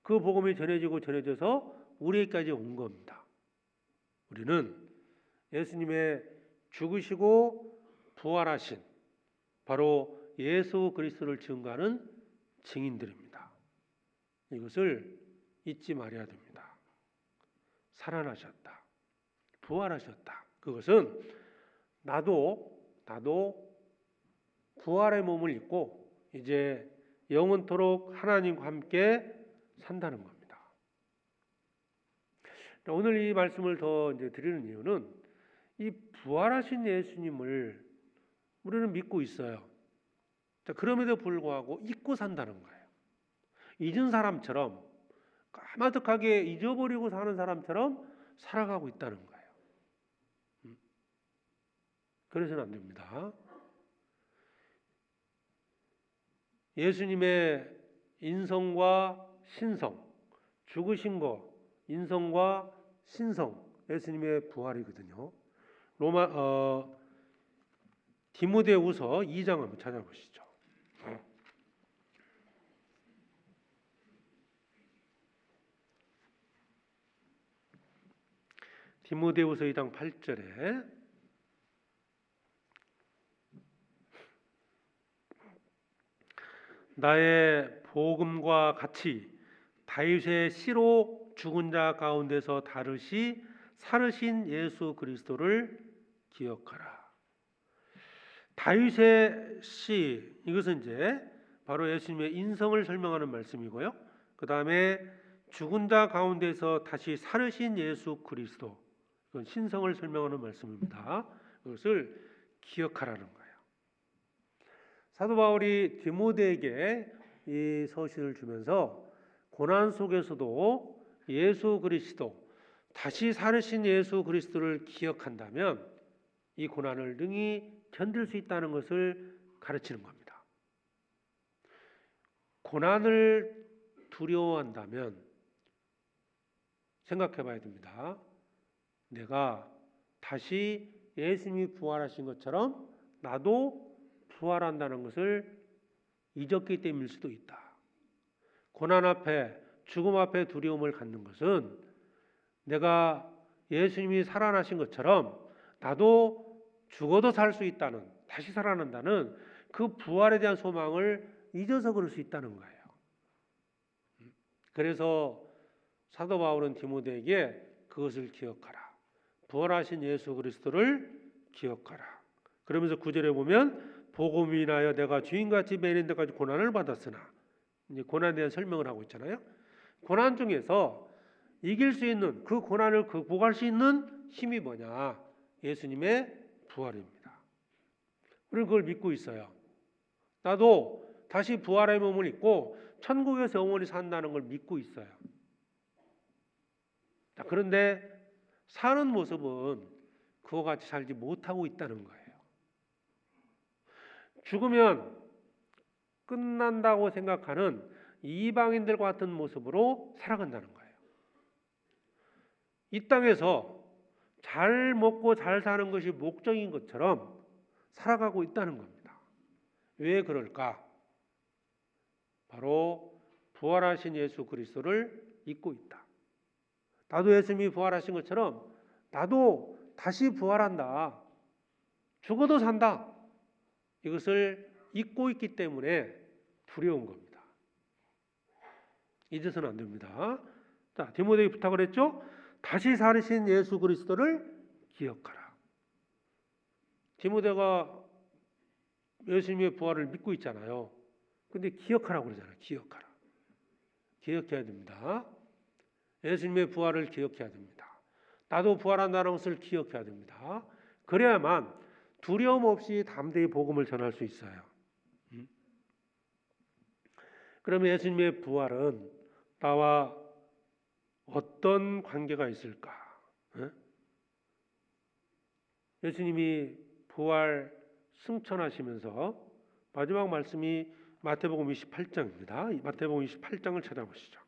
그 복음이 전해져서 우리에게까지 온 겁니다. 우리는 예수님의 죽으시고 부활하신 바로 예수 그리스도를 증거하는 증인들입니다. 이것을 잊지 말아야 됩니다. 살아나셨다. 부활하셨다. 그것은 나도 부활의 몸을 입고 이제 영원토록 하나님과 함께 산다는 겁니다. 오늘 이 말씀을 더 이제 드리는 이유는 이 부활하신 예수님을 우리는 믿고 있어요. 그럼에도 불구하고 잊고 산다는 거예요. 잊은 사람처럼 까마득하게 잊어버리고 사는 사람처럼 살아가고 있다는 거예요. 그래서는 안 됩니다. 예수님의 인성과 신성, 죽으신 거, 인성과 신성, 예수님의 부활이거든요. 디모데후서 2장 한번 찾아보시죠. 디모데후서 2장 8절에 나의 복음과 같이 다윗의 씨로 죽은 자 가운데서 다르시 살으신 예수 그리스도를 기억하라. 다윗의 씨, 이것은 이제 바로 예수님의 인성을 설명하는 말씀이고요. 그 다음에 죽은 자 가운데서 다시 살으신 예수 그리스도, 이건 신성을 설명하는 말씀입니다. 그것을 기억하라는 거예요. 사도 바울이 디모데에게 이 서신을 주면서 고난 속에서도 예수 그리스도, 다시 살으신 예수 그리스도를 기억한다면 이 고난을 능히 견딜 수 있다는 것을 가르치는 겁니다. 고난을 두려워한다면 생각해 봐야 됩니다. 내가 다시 예수님이 부활하신 것처럼 나도 부활한다는 것을 잊었기 때문일 수도 있다. 고난 앞에, 죽음 앞에 두려움을 갖는 것은 내가 예수님이 살아나신 것처럼 나도 죽어도 살 수 있다는, 다시 살아난다는 그 부활에 대한 소망을 잊어서 그럴 수 있다는 거예요. 그래서 사도 바울은 디모데에게 그것을 기억하라. 부활하신 예수 그리스도를 기억하라. 그러면서 9절에 보면 복음을 인하여 내가 주인같이 매는 데까지 고난을 받았으나, 이제 고난에 대한 설명을 하고 있잖아요. 고난 중에서 이길 수 있는, 그 고난을 극복할 수 있는 힘이 뭐냐? 예수님의 부활입니다. 우리는 그걸 믿고 있어요. 나도 다시 부활의 몸을 입고 천국에서 영원히 산다는 걸 믿고 있어요. 그런데 사는 모습은 그와 같이 살지 못하고 있다는 거예요. 죽으면 끝난다고 생각하는 이방인들과 같은 모습으로 살아간다는 거예요. 이 땅에서 잘 먹고 잘 사는 것이 목적인 것처럼 살아가고 있다는 겁니다. 왜 그럴까? 바로 부활하신 예수 그리스도를 잊고 있다. 나도 예수님이 부활하신 것처럼 나도 다시 부활한다. 죽어도 산다. 이것을 잊고 있기 때문에 두려운 겁니다. 잊어서는 안 됩니다. 자, 디모데에게 부탁을 했죠. 다시 살으신 예수 그리스도를 기억하라. 디모데가 예수님의 부활을 믿고 있잖아요. 근데 기억하라고 그러잖아요. 기억하라. 기억해야 됩니다. 예수님의 부활을 기억해야 됩니다. 나도 부활한다는 것을 기억해야 됩니다. 그래야만 두려움 없이 담대히 복음을 전할 수 있어요. 그러면 예수님의 부활은 나와 어떤 관계가 있을까? 예수님이 부활 승천하시면서 마지막 말씀이 마태복음 28장입니다. 마태복음 28장을 찾아보시죠.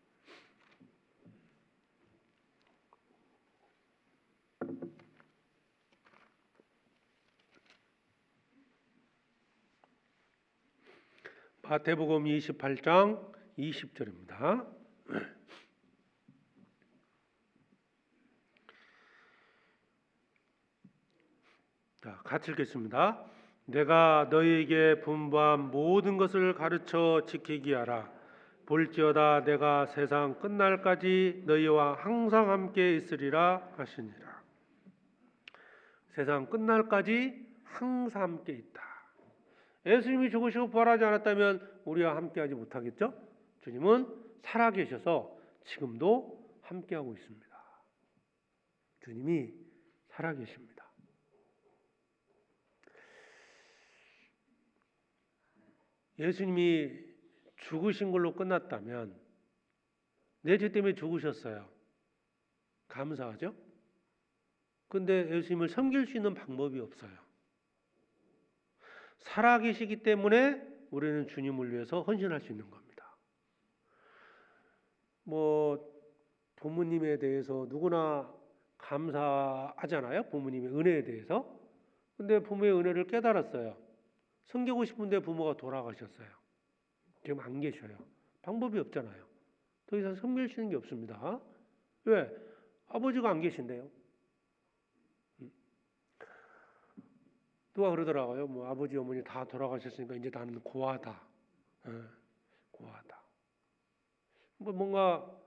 마태복음 28장 20절입니다. 자, 같이 읽겠습니다. 내가 너희에게 분부한 모든 것을 가르쳐 지키게 하라. 볼지어다 내가 세상 끝날까지 너희와 항상 함께 있으리라 하시니라. 세상 끝날까지 항상 함께 있다. 예수님이 죽으시고 부활하지 않았다면 우리와 함께하지 못하겠죠? 주님은 살아계셔서 지금도 함께하고 있습니다. 주님이 살아계십니다. 예수님이 죽으신 걸로 끝났다면 내 죄 때문에 죽으셨어요. 감사하죠? 근데 예수님을 섬길 수 있는 방법이 없어요. 살아계시기 때문에 우리는 주님을 위해서 헌신할 수 있는 겁니다. 부모님에 대해서 누구나 감사하잖아요. 부모님의 은혜에 대해서. 근데 부모의 은혜를 깨달았어요. 섬기고 싶은데 부모가 돌아가셨어요. 지금 안 계셔요. 방법이 없잖아요. 더 이상 섬길 수 있는 게 없습니다. 왜? 아버지가 안 계신데요. 누가 그러더라고요. 아버지 어머니 다 돌아가셨으니까 이제 나는 고아다. 고아다. 뭔가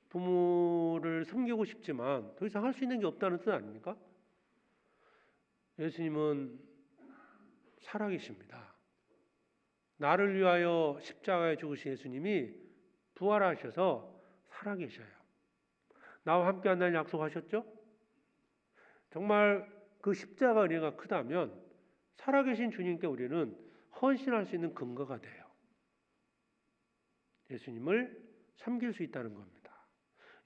부모를 섬기고 싶지만 더 이상 할 수 있는 게 없다는 뜻 아닙니까? 예수님은 살아계십니다. 나를 위하여 십자가에 죽으신 예수님이 부활하셔서 살아계셔요. 나와 함께 한다는 약속하셨죠? 정말 그 십자가 은혜가 크다면 살아계신 주님께 우리는 헌신할 수 있는 근거가 돼요. 예수님을 섬길 수 있다는 겁니다.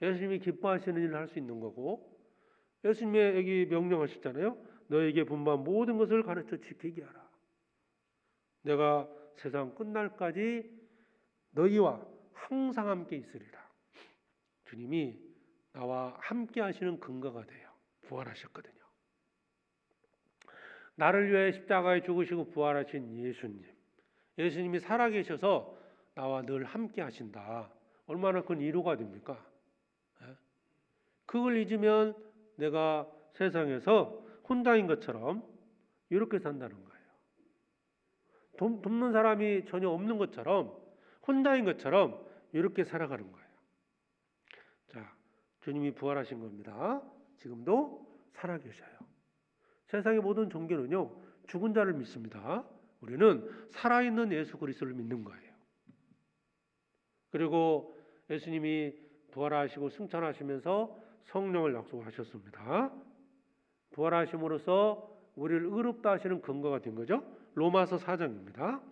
예수님이 기뻐하시는 일을 할 수 있는 거고, 예수님이 여기 명령하셨잖아요. 너에게 분부한 모든 것을 가르쳐 지키게 하라. 내가 세상 끝날까지 너희와 항상 함께 있으리라. 주님이 나와 함께 하시는 근거가 돼요. 부활하셨거든요. 나를 위해 십자가에 죽으시고 부활하신 예수님. 예수님이 살아계셔서 나와 늘 함께 하신다. 얼마나 큰 위로가 됩니까? 그걸 잊으면 내가 세상에서 혼자인 것처럼 이렇게 산다는 거예요. 돕는 사람이 전혀 없는 것처럼, 혼자인 것처럼 이렇게 살아가는 거예요. 자, 주님이 부활하신 겁니다. 지금도 살아계셔요. 세상의 모든 종교는요, 죽은 자를 믿습니다. 우리는 살아있는 예수 그리스도를 믿는 거예요. 그리고 예수님이 부활하시고 승천하시면서 성령을 약속하셨습니다. 부활하심으로써 우리를 의롭다 하시는 근거가 된 거죠. 로마서 4장입니다.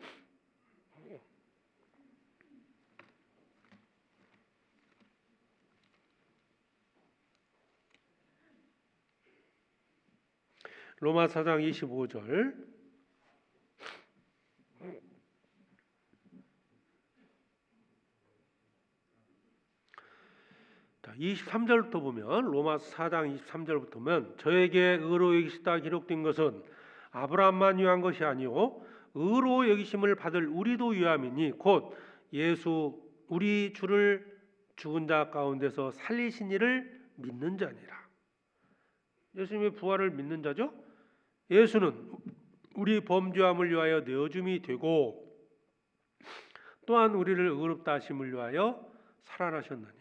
로마서 4장 25절. 23절부터 보면, 로마서 4장 23절부터 보면, 저에게 의로 여기시다 기록된 것은 아브라함만 위한 것이 아니요 의로 여기심을 받을 우리도 위함이니 곧 예수 우리 주를 죽은 자 가운데서 살리신 이를 믿는 자니라. 예수님의 부활을 믿는 자죠. 예수는 우리 범죄함을 위하여 내어줌이 되고 또한 우리를 의롭다 하심을 위하여 살아나셨느니라.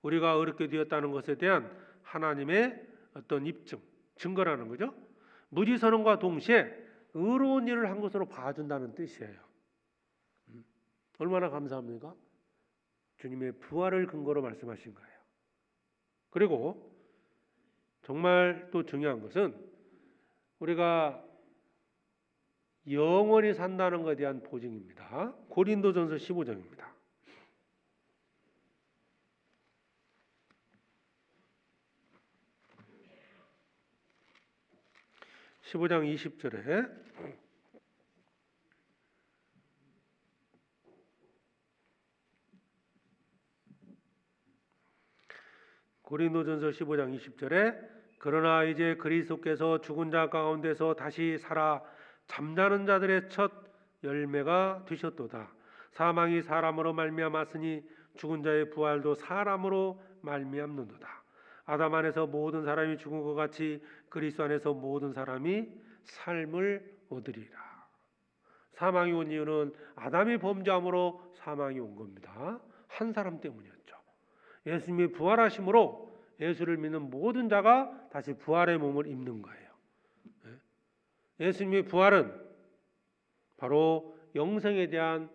우리가 의롭게 되었다는 것에 대한 하나님의 어떤 입증, 증거라는 거죠. 무지선언과 동시에 의로운 일을 한 것으로 봐준다는 뜻이에요. 얼마나 감사합니까? 주님의 부활을 근거로 말씀하신 거예요. 그리고 정말 또 중요한 것은 우리가 영원히 산다는 것에 대한 보증입니다. 고린도전서 15장입니다. 15장 20절에 고린도전서 15장 20절에 그러나 이제 그리스도께서 죽은 자 가운데서 다시 살아 잠자는 자들의 첫 열매가 되셨도다. 사망이 사람으로 말미암았으니 죽은 자의 부활도 사람으로 말미암는도다. 아담 안에서 모든 사람이 죽은 것 같이 그리스도 안에서 모든 사람이 삶을 얻으리라. 사망이 온 이유는 아담이 범죄함으로 사망이 온 겁니다. 한 사람 때문이었죠. 예수님이 부활하심으로 예수를 믿는 모든 자가 다시 부활의 몸을 입는 거예요. 예수님의 부활은 바로 영생에 대한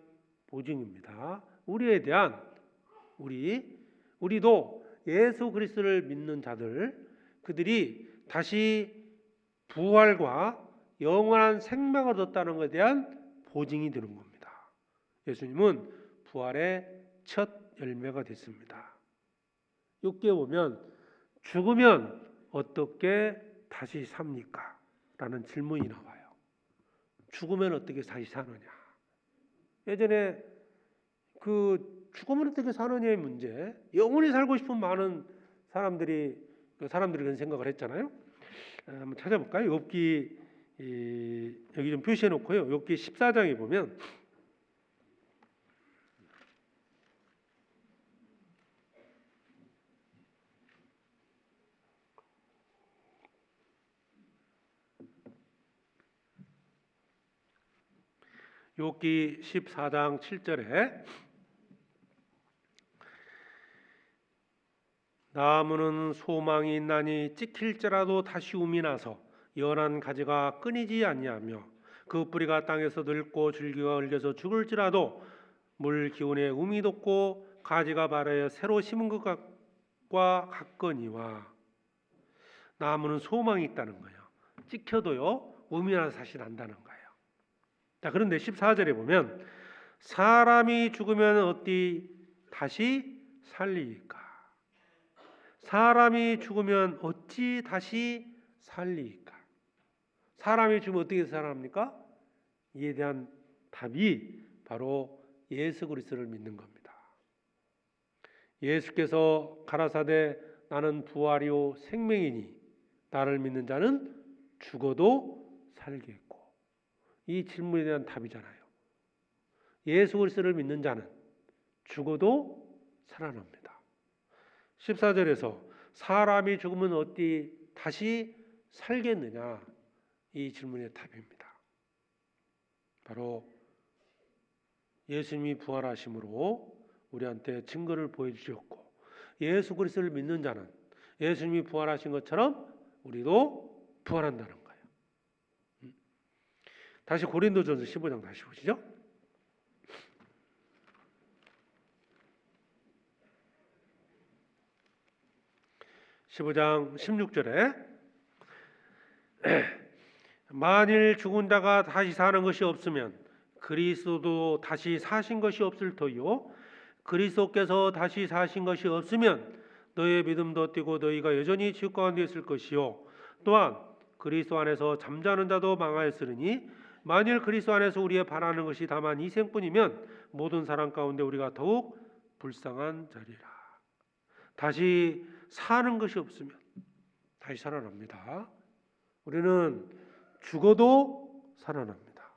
보증입니다. 우리에 대한 우리도 예수 그리스도를 믿는 자들, 그들이 다시 부활과 영원한 생명을 얻었다는 것에 대한 보증이 되는 겁니다. 예수님은 부활의 첫 열매가 됐습니다. 6개 보면 죽으면 어떻게 다시 삽니까? 라는 질문이 나와요. 죽으면 어떻게 다시 사느냐? 예전에 그 죽으면 어떻게 사느냐의 문제, 영원히 살고 싶은 많은 사람들이 그런 생각을 했잖아요. 한번 찾아볼까요? 욥기 여기 좀 표시해 놓고요. 욥기 14장에 보면 욥기 14장 7절에 나무는 소망이 있나니 찍힐지라도 다시 움이 나서 연한 가지가 끊이지 아니하며 그 뿌리가 땅에서 늙고 줄기가 흘려서 죽을지라도 물 기운에 움이 돋고 가지가 발하여 새로 심은 것과 같거니와. 나무는 소망이 있다는 거예요. 찍혀도요 움이 나서 다시 난다는 거예요. 자, 그런데 14절에 보면 사람이 죽으면 어디 다시 살리까? 사람이 죽으면 어찌 다시 살리이까? 사람이 죽으면 어떻게 살아납니까? 이에 대한 답이 바로 예수 그리스도를 믿는 겁니다. 예수께서 가라사대 나는 부활이요 생명이니 나를 믿는 자는 죽어도 살겠고, 이 질문에 대한 답이잖아요. 예수 그리스도를 믿는 자는 죽어도 살아납니다. 14절에서 사람이 죽으면 어찌 다시 살겠느냐, 이 질문의 답입니다. 바로 예수님이 부활하심으로 우리한테 증거를 보여주셨고, 예수 그리스도를 믿는 자는 예수님이 부활하신 것처럼 우리도 부활한다는 거예요. 다시 고린도전서 15장 다시 보시죠. 15장 16절에 만일 죽은 자가 다시 사는 것이 없으면 그리스도도 다시 사신 것이 없을 터이요 그리스도께서 다시 사신 것이 없으면 너의 믿음도 뛰고 너희가 여전히 지옥 가운데 있을 것이요 또한 그리스도 안에서 잠자는 자도 망하였으니 만일 그리스도 안에서 우리의 바라는 것이 다만 이 생뿐이면 모든 사람 가운데 우리가 더욱 불쌍한 자리라. 다시 사는 것이 없으면 다시 살아납니다. 우리는 죽어도 살아납니다.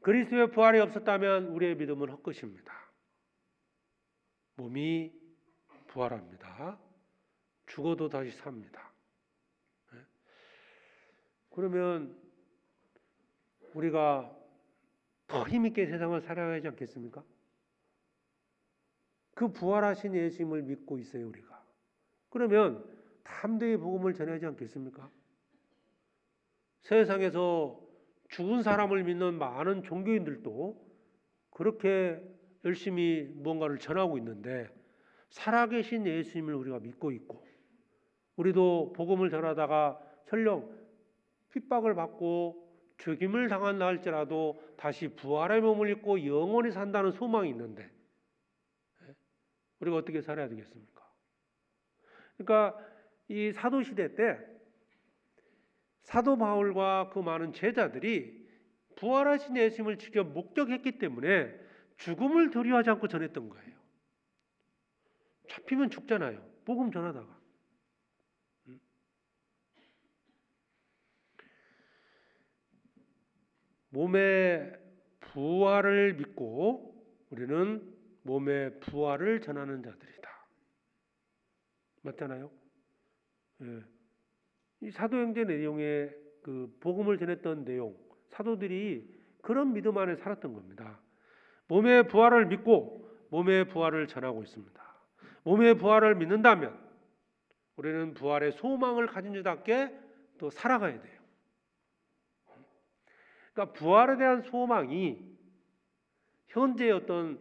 그리스도의 부활이 없었다면 우리의 믿음은 헛것입니다. 몸이 부활합니다. 죽어도 다시 삽니다. 그러면 우리가 더 힘있게 세상을 살아야 하지 않겠습니까? 그 부활하신 예수님을 믿고 있어요, 우리가. 그러면 담대히 복음을 전해야 하지 않겠습니까? 세상에서 죽은 사람을 믿는 많은 종교인들도 그렇게 열심히 무언가를 전하고 있는데 살아계신 예수님을 우리가 믿고 있고, 우리도 복음을 전하다가 설령 핍박을 받고 죽임을 당한다 할지라도 다시 부활의 몸을 입고 영원히 산다는 소망이 있는데 우리가 어떻게 살아야 되겠습니까? 그러니까 이 사도시대 때 사도 바울과 그 많은 제자들이 부활하신 예수님을 직접 목격했기 때문에 죽음을 두려워하지 않고 전했던 거예요. 잡히면 죽잖아요, 복음 전하다가. 몸의 부활을 믿고 우리는 몸의 부활을 전하는 자들이다. 맞잖아요? 예. 이 사도행전 내용에 그 복음을 전했던 내용, 사도들이 그런 믿음 안에 살았던 겁니다. 몸의 부활을 믿고 몸의 부활을 전하고 있습니다. 몸의 부활을 믿는다면 우리는 부활의 소망을 가진 자답게 또 살아가야 돼요. 그러니까 부활에 대한 소망이 현재의 어떤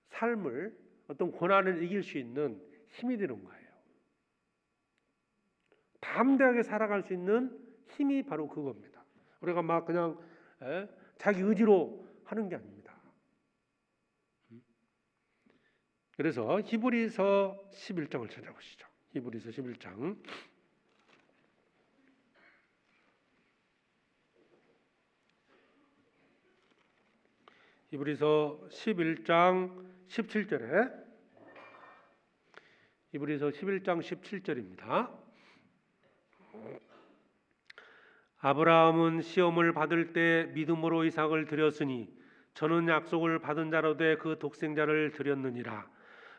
삶을, 어떤 고난을 이길 수 있는 힘이 되는 거예요. 담대하게 살아갈 수 있는 힘이 바로 그겁니다. 우리가 막 그냥 자기 의지로 하는 게 아닙니다. 그래서 히브리서 11장을 찾아보시죠. 히브리서 11장. 히브리서 11장 17절에 히브리서 11장 17절입니다. 아브라함은 시험을 받을 때 믿음으로 이삭을 드렸으니 저는 약속을 받은 자로 돼 그 독생자를 드렸느니라.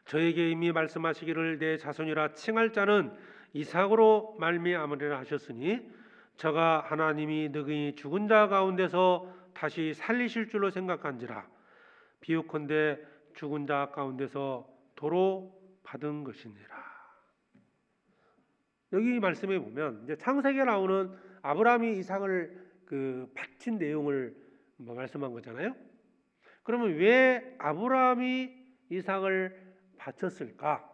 저에게 이미 말씀하시기를 내 자손이라 칭할 자는 이삭으로 말미암으리라 하셨으니 저가 하나님이 능히 죽은 자 가운데서 다시 살리실 줄로 생각한지라. 비유컨대 죽은 자 가운데서 도로 받은 것이니라. 여기 말씀에 보면 이제 창세기에 나오는 아브라함이 이삭을 바친 내용을 말씀한 거잖아요. 그러면 왜 아브라함이 이삭을 바쳤을까?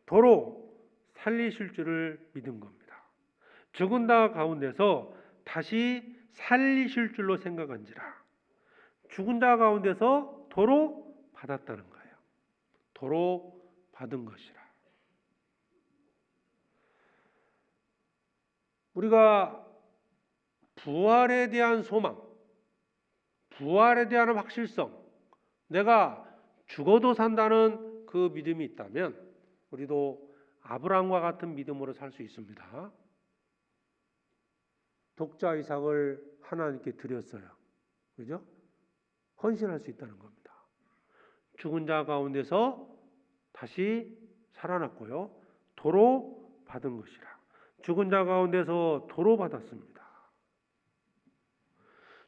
도로 살리실 줄을 믿은 겁니다. 죽은 자 가운데서 다시 살리실 줄로 생각한지라. 죽은 자 가운데서 도로 받았다는 거예요. 도로 받은 것이라. 우리가 부활에 대한 소망, 부활에 대한 확실성, 내가 죽어도 산다는 그 믿음이 있다면 우리도 아브라함과 같은 믿음으로 살 수 있습니다. 독자 이삭을 하나님께 드렸어요. 그죠? 헌신할 수 있다는 겁니다. 죽은 자 가운데서 다시 살아났고요. 도로 받은 것이라. 죽은 자 가운데서 도로 받았습니다.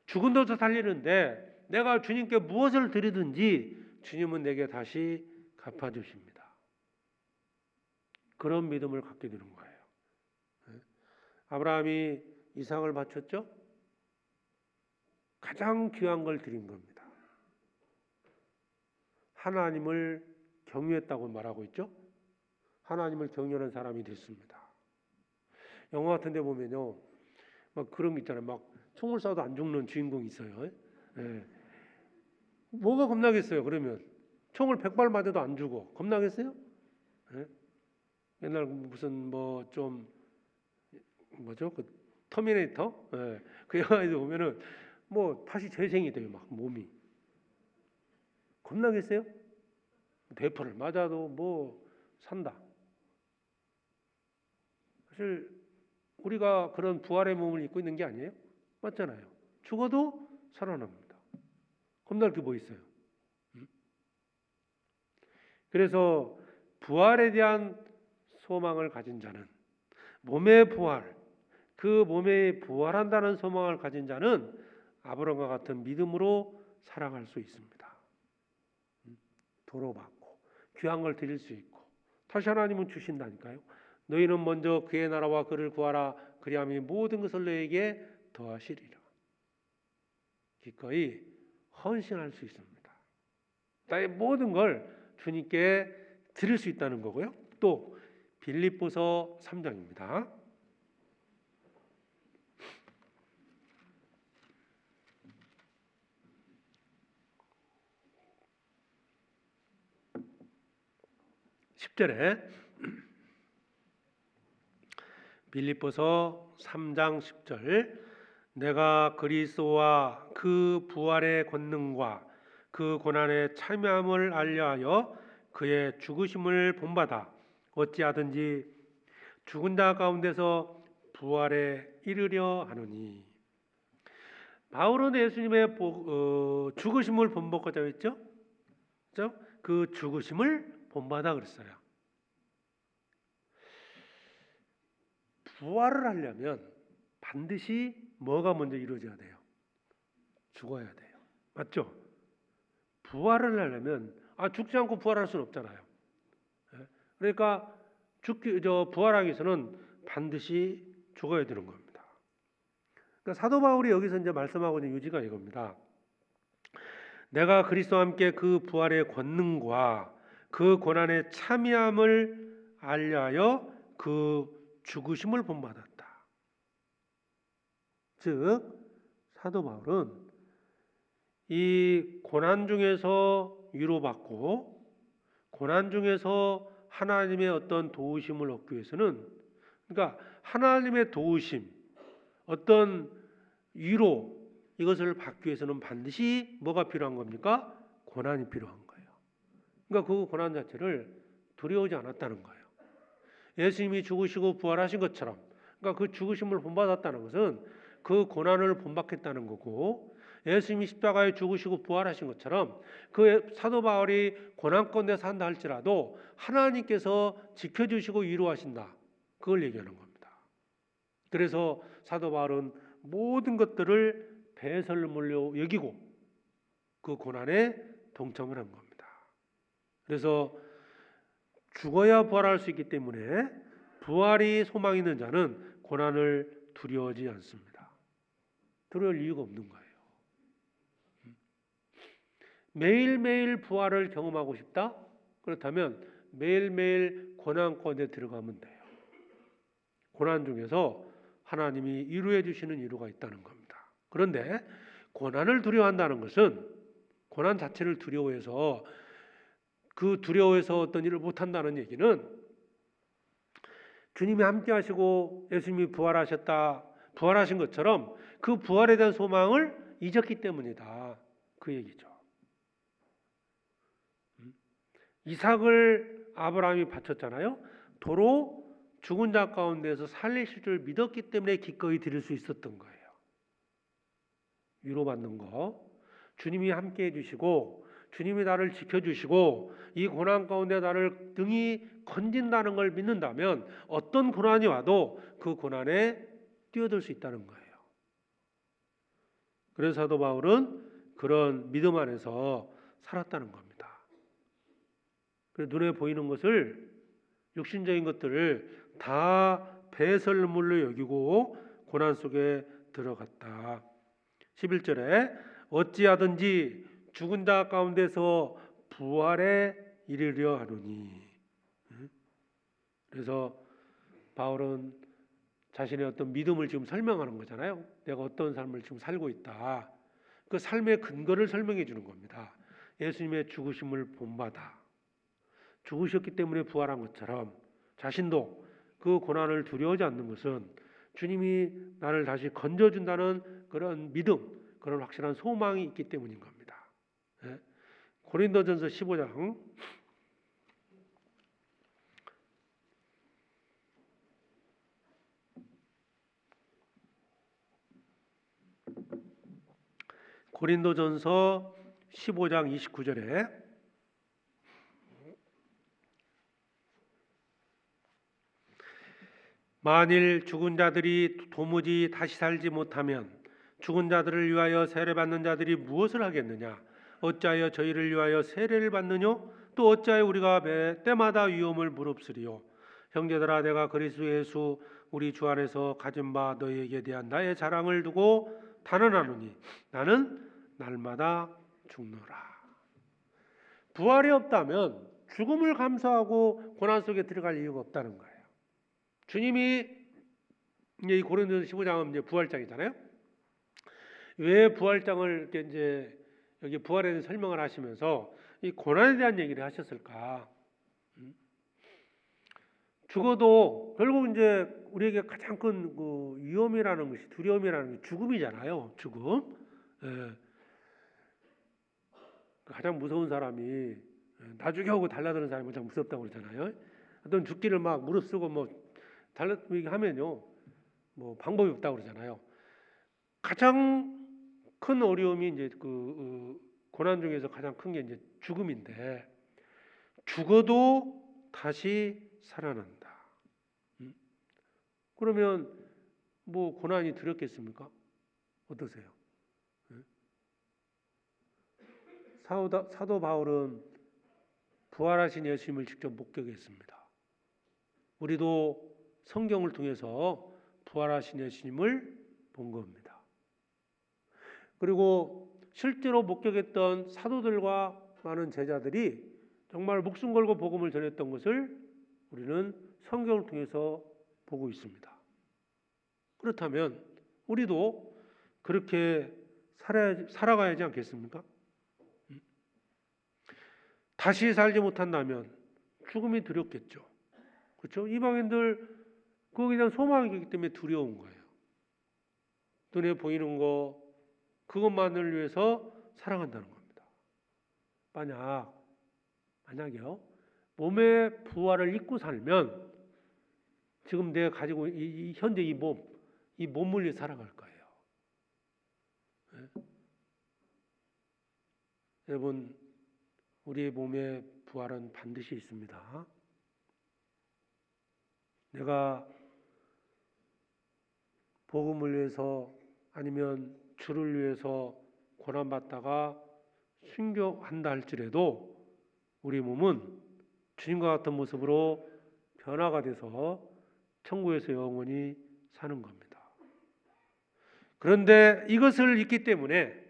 죽은 자도 살리는데 내가 주님께 무엇을 드리든지 주님은 내게 다시 갚아주십니다. 그런 믿음을 갖게 되는 거예요. 아브라함이 이삭을 바쳤죠? 가장 귀한 걸 드린 겁니다. 하나님을 경유했다고 말하고 있죠? 하나님을 경유하는 사람이 됐습니다. 영화 같은 데 보면요, 막 그런 거 있잖아요. 막 총을 쏴도 안 죽는 주인공이 있어요. 예. 뭐가 겁나겠어요? 그러면 총을 100발 맞아도 안 죽어. 겁나겠어요? 예? 옛날 무슨 뭐 좀 뭐죠? 그 터미네이터? 예. 그 영화에서 보면은 뭐 다시 재생이 돼요. 막 몸이. 겁나겠어요? 대포를 맞아도 뭐 산다. 사실 우리가 그런 부활의 몸을 입고 있는 게 아니에요? 맞잖아요. 죽어도 살아납니다. 겁날 게 뭐 있어요? 그래서 부활에 대한 소망을 가진 자는, 몸의 부활, 그 몸에 부활한다는 소망을 가진 자는 아브라함과 같은 믿음으로 살아갈 수 있습니다. 도로받고 귀한 걸 드릴 수 있고 다시 하나님은 주신다니까요. 너희는 먼저 그의 나라와 그를 구하라. 그리하면 모든 것을 너에게 더하시리라. 기꺼이 헌신할 수 있습니다. 나의 모든 걸 주님께 드릴 수 있다는 거고요. 또 빌립보서 3장입니다. (10절에) 빌립보서 3장 10절 내가 그리스도와 그 부활의 권능과 그 고난의 참여함을 알려하여 그의 죽으심을 본받아 어찌하든지 죽은 자 가운데서 부활에 이르려 하노니. 바울은 예수님의 죽으심을 본받고자 했죠? 그렇죠? 그 죽으심을 본받아 그랬어요. 부활을 하려면 반드시 뭐가 먼저 이루어져야 돼요? 죽어야 돼요. 맞죠? 부활을 하려면 죽지 않고 부활할 수는 없잖아요. 그러니까 부활하기 위해서는 반드시 죽어야 되는 겁니다. 그러니까 사도 바울이 여기서 이제 말씀하고 있는 요지가 이겁니다. 내가 그리스도와 함께 그 부활의 권능과 그 고난의 참여함을 알려하여 그 죽으심을 본받았다. 즉 사도 바울은 이 고난 중에서 위로받고 고난 중에서 하나님의 어떤 도우심을 얻기 위해서는, 그러니까 하나님의 도우심, 어떤 위로, 이것을 받기 위해서는 반드시 뭐가 필요한 겁니까? 고난이 필요한 거예요. 그러니까 그 고난 자체를 두려워하지 않았다는 거예요. 예수님이 죽으시고 부활하신 것처럼, 그러니까 그 죽으심을 본받았다는 것은 그 고난을 본받겠다는 거고, 예수님이 십자가에 죽으시고 부활하신 것처럼 그 사도 바울이 고난 가운데 산다 할지라도 하나님께서 지켜주시고 위로하신다, 그걸 얘기하는 겁니다. 그래서 사도 바울은 모든 것들을 배설물로 여기고 그 고난에 동참을 한 겁니다. 그래서 죽어야 부활할 수 있기 때문에 부활이 소망 있는 자는 고난을 두려워하지 않습니다. 두려울 이유가 없는 거예요. 매일매일 부활을 경험하고 싶다? 그렇다면 매일매일 고난 가운데 들어가면 돼요. 고난 중에서 하나님이 위로해 주시는 위로가 있다는 겁니다. 그런데 고난을 두려워한다는 것은 고난 자체를 두려워해서 그 두려워해서 어떤 일을 못한다는 얘기는 주님이 함께 하시고 예수님이 부활하신 것처럼 그 부활에 대한 소망을 잊었기 때문이다. 그 얘기죠. 이삭을 아브라함이 바쳤잖아요. 도로 죽은 자 가운데서 살리실 줄 믿었기 때문에 기꺼이 드릴 수 있었던 거예요. 위로받는 거. 주님이 함께 해주시고 주님이 나를 지켜주시고 이 고난 가운데 나를 등이 건진다는 걸 믿는다면 어떤 고난이 와도 그 고난에 뛰어들 수 있다는 거예요. 그래서 사도 바울은 그런 믿음 안에서 살았다는 겁니다. 그래서 눈에 보이는 것을, 육신적인 것들을 다 배설물로 여기고 고난 속에 들어갔다. 11절에 어찌하든지 죽은 자 가운데서 부활에 이르려 하노니. 그래서 바울은 자신의 어떤 믿음을 지금 설명하는 거잖아요. 내가 어떤 삶을 지금 살고 있다. 그 삶의 근거를 설명해 주는 겁니다. 예수님의 죽으심을 본받아 죽으셨기 때문에 부활한 것처럼 자신도 그 고난을 두려워하지 않는 것은 주님이 나를 다시 건져준다는 그런 믿음, 그런 확실한 소망이 있기 때문인 겁니다. 고린도전서 15장 고린도전서 15장 29절에 만일 죽은 자들이 도무지 다시 살지 못하면 죽은 자들을 위하여 세례받는 자들이 무엇을 하겠느냐? 어찌하여 저희를 위하여 세례를 받느뇨? 또 어찌하여 우리가 때마다 위험을 무릅쓰리요? 형제들아, 내가 그리스도 예수 우리 주 안에서 가진 바 너희에게 대한 나의 자랑을 두고 단언하노니 나는 날마다 죽노라. 부활이 없다면 죽음을 감수하고 고난 속에 들어갈 이유가 없다는 거예요. 주님이 이 고린도서 15장은 이제 부활장이잖아요. 왜 부활장을 이제 여기 부활에 대한 설명을 하시면서 이 고난에 대한 얘기를 하셨을까? 죽어도 결국 이제 우리에게 가장 큰 그 위험이라는 것이, 두려움이라는 게 죽음이잖아요. 죽음. 예. 가장 무서운 사람이 나 죽여오고 달라드는 사람이 가장 무섭다고 그러잖아요. 어떤 죽기를 막 무릅쓰고 뭐 하면요, 뭐 방법이 없다고 그러잖아요. 가장 큰 어려움이 이제 그 고난 중에서 가장 큰 게 이제 죽음인데, 죽어도 다시 살아난다. 그러면 뭐 고난이 두렵겠습니까? 어떠세요? 사도 바울은 부활하신 예수님을 직접 목격했습니다. 우리도 성경을 통해서 부활하신 예수님을 본 겁니다. 그리고 실제로 목격했던 사도들과 많은 제자들이 정말 목숨 걸고 복음을 전했던 것을 우리는 성경을 통해서 보고 있습니다. 그렇다면 우리도 그렇게 살아가야지 않겠습니까? 다시 살지 못한다면 죽음이 두렵겠죠. 그렇죠? 이방인들 거기에 대한 소망이 있기 때문에 두려운 거예요. 눈에 보이는 거 그것만을 위해서 살아간다는 겁니다. 만약에요, 몸의 부활을 잊고 살면 지금 내가 가지고 현재 이 몸을 위해 살아갈 거예요. 네? 여러분, 우리의 몸의 부활은 반드시 있습니다. 내가 복음을 위해서 아니면 주를 위해서 고난받다가 순교한다 할지라도 우리 몸은 주님과 같은 모습으로 변화가 돼서 천국에서 영원히 사는 겁니다. 그런데 이것을 잊기 때문에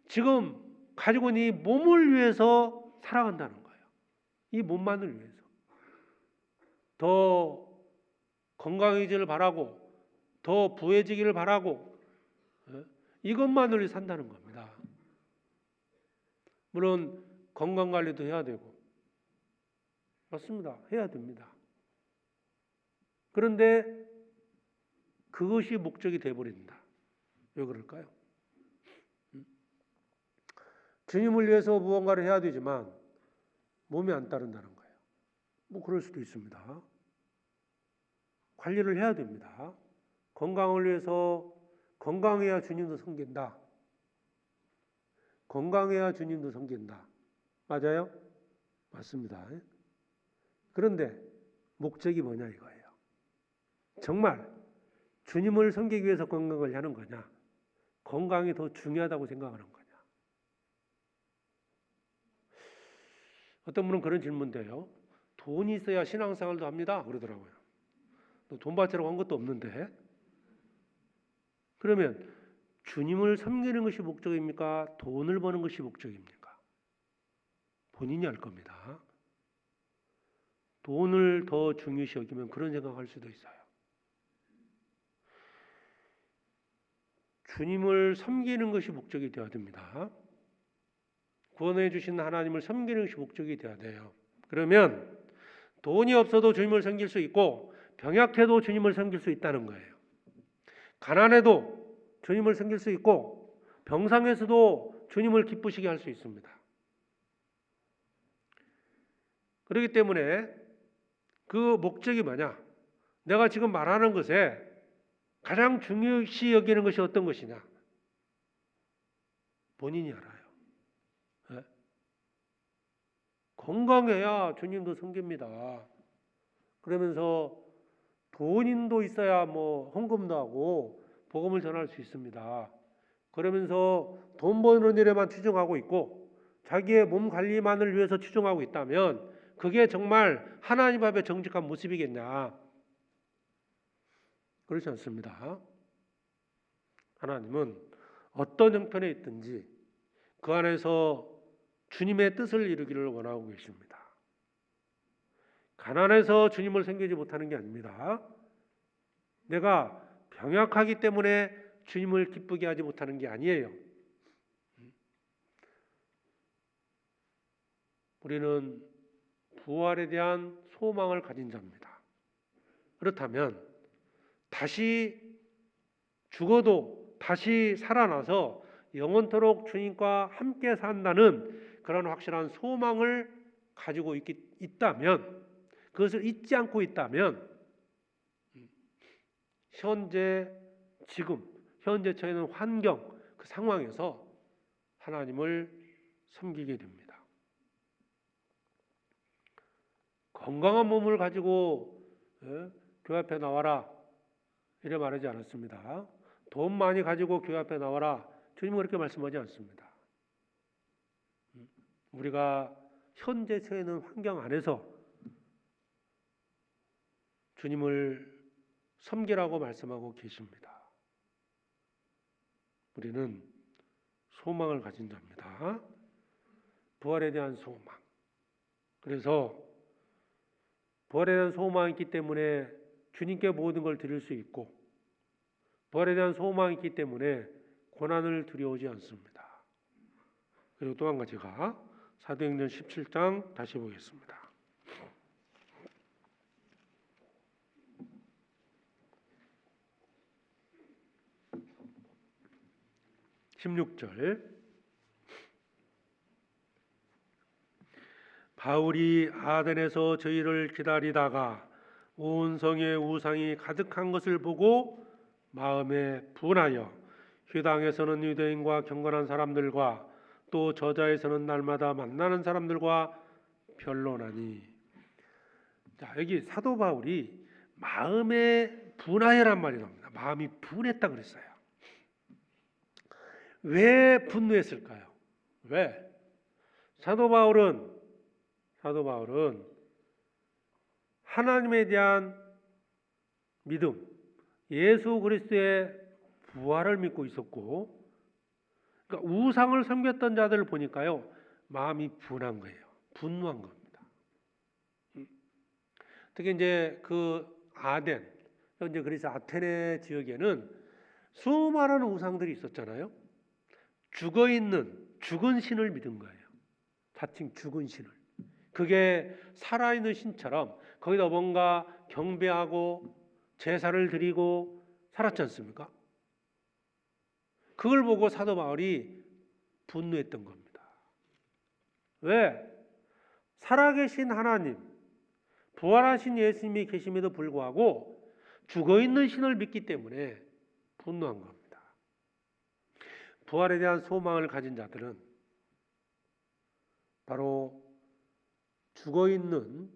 지금 가지고 있는 이 몸을 위해서 살아간다는 거예요. 이 몸만을 위해서. 더 건강해지기를 바라고, 더 부해지기를 바라고, 이것만을 위해 산다는 겁니다. 물론 건강관리도 해야 되고, 맞습니다. 해야 됩니다. 그런데 그것이 목적이 되어버린다. 왜 그럴까요? 주님을 위해서 무언가를 해야 되지만 몸이 안 따른다는 거예요. 뭐 그럴 수도 있습니다. 관리를 해야 됩니다. 건강을 위해서 건강해야 주님도 섬긴다. 건강해야 주님도 섬긴다. 맞아요? 맞습니다. 그런데 목적이 뭐냐 이거예요. 정말 주님을 섬기기 위해서 건강을 하는 거냐? 건강이 더 중요하다고 생각하는 거냐? 어떤 분은 그런 질문돼요. 돈이 있어야 신앙생활도 합니다. 그러더라고요. 돈 받으라고 한 것도 없는데. 그러면 주님을 섬기는 것이 목적입니까? 돈을 버는 것이 목적입니까? 본인이 알 겁니다. 돈을 더 중요시 여기면 그런 생각할 수도 있어요. 주님을 섬기는 것이 목적이 되어야 됩니다. 구원해 주신 하나님을 섬기는 것이 목적이 되어야 돼요. 그러면 돈이 없어도 주님을 섬길 수 있고 병약해도 주님을 섬길 수 있다는 거예요. 가난해도 주님을 섬길 수 있고 병상에서도 주님을 기쁘시게 할 수 있습니다. 그렇기 때문에 그 목적이 뭐냐? 내가 지금 말하는 것에 가장 중요시 여기는 것이 어떤 것이냐? 본인이 알아요. 네? 건강해야 주님도 섬깁니다. 그러면서 돈인도 있어야 뭐 헌금도 하고 복음을 전할 수 있습니다. 그러면서 돈 버는 일에만 치중하고 있고 자기의 몸 관리만을 위해서 치중하고 있다면 그게 정말 하나님 앞에 정직한 모습이겠냐? 그렇지 않습니다. 하나님은 어떤 형편에 있든지 그 안에서 주님의 뜻을 이루기를 원하고 계십니다. 가난해서 주님을 섬기지 못하는 게 아닙니다. 내가 병약하기 때문에 주님을 기쁘게 하지 못하는 게 아니에요. 우리는 부활에 대한 소망을 가진 자입니다. 그렇다면 다시 죽어도 다시 살아나서 영원토록 주님과 함께 산다는 그런 확실한 소망을 가지고 있다면, 그것을 잊지 않고 있다면 지금 현재 처해있는 환경, 그 상황에서 하나님을 섬기게 됩니다. 건강한 몸을 가지고 교회 앞에 나와라 이래 말하지 않았습니다. 돈 많이 가지고 교회 앞에 나와라 주님은 그렇게 말씀하지 않습니다. 우리가 현재 처해있는 환경 안에서 주님을 섬기라고 말씀하고 계십니다. 우리는 소망을 가진 자입니다. 부활에 대한 소망. 그래서 부활에 대한 소망이 있기 때문에 주님께 모든 걸 드릴 수 있고 부활에 대한 소망이 있기 때문에 고난을 두려워하지 않습니다. 그리고 또 한 가지가 사도행전 17장 다시 보겠습니다. 16절 바울이 아덴에서 저희를 기다리다가 온 성에 우상이 가득한 것을 보고 마음에 분하여 회당에서는 유대인과 경건한 사람들과 또 저자에서는 날마다 만나는 사람들과 변론하니. 자, 여기 사도 바울이 마음에 분하여란 말이 나옵니다. 마음이 분했다 그랬어요. 왜 분노했을까요? 왜? 사도 바울은 하나님에 대한 믿음, 예수 그리스도의 부활을 믿고 있었고, 그러니까 우상을 섬겼던 자들을 보니까요, 마음이 분한 거예요. 분노한 겁니다. 특히 이제 그 아덴, 현재 그리스 아테네 지역에는 수많은 우상들이 있었잖아요. 죽은 신을 믿은 거예요. 자칭 죽은 신을. 그게 살아있는 신처럼 거기다 뭔가 경배하고 제사를 드리고 살았지 않습니까? 그걸 보고 사도 바울이 분노했던 겁니다. 왜? 살아계신 하나님, 부활하신 예수님이 계심에도 불구하고 죽어있는 신을 믿기 때문에 분노한 겁니다. 부활에 대한 소망을 가진 자들은 바로 죽어있는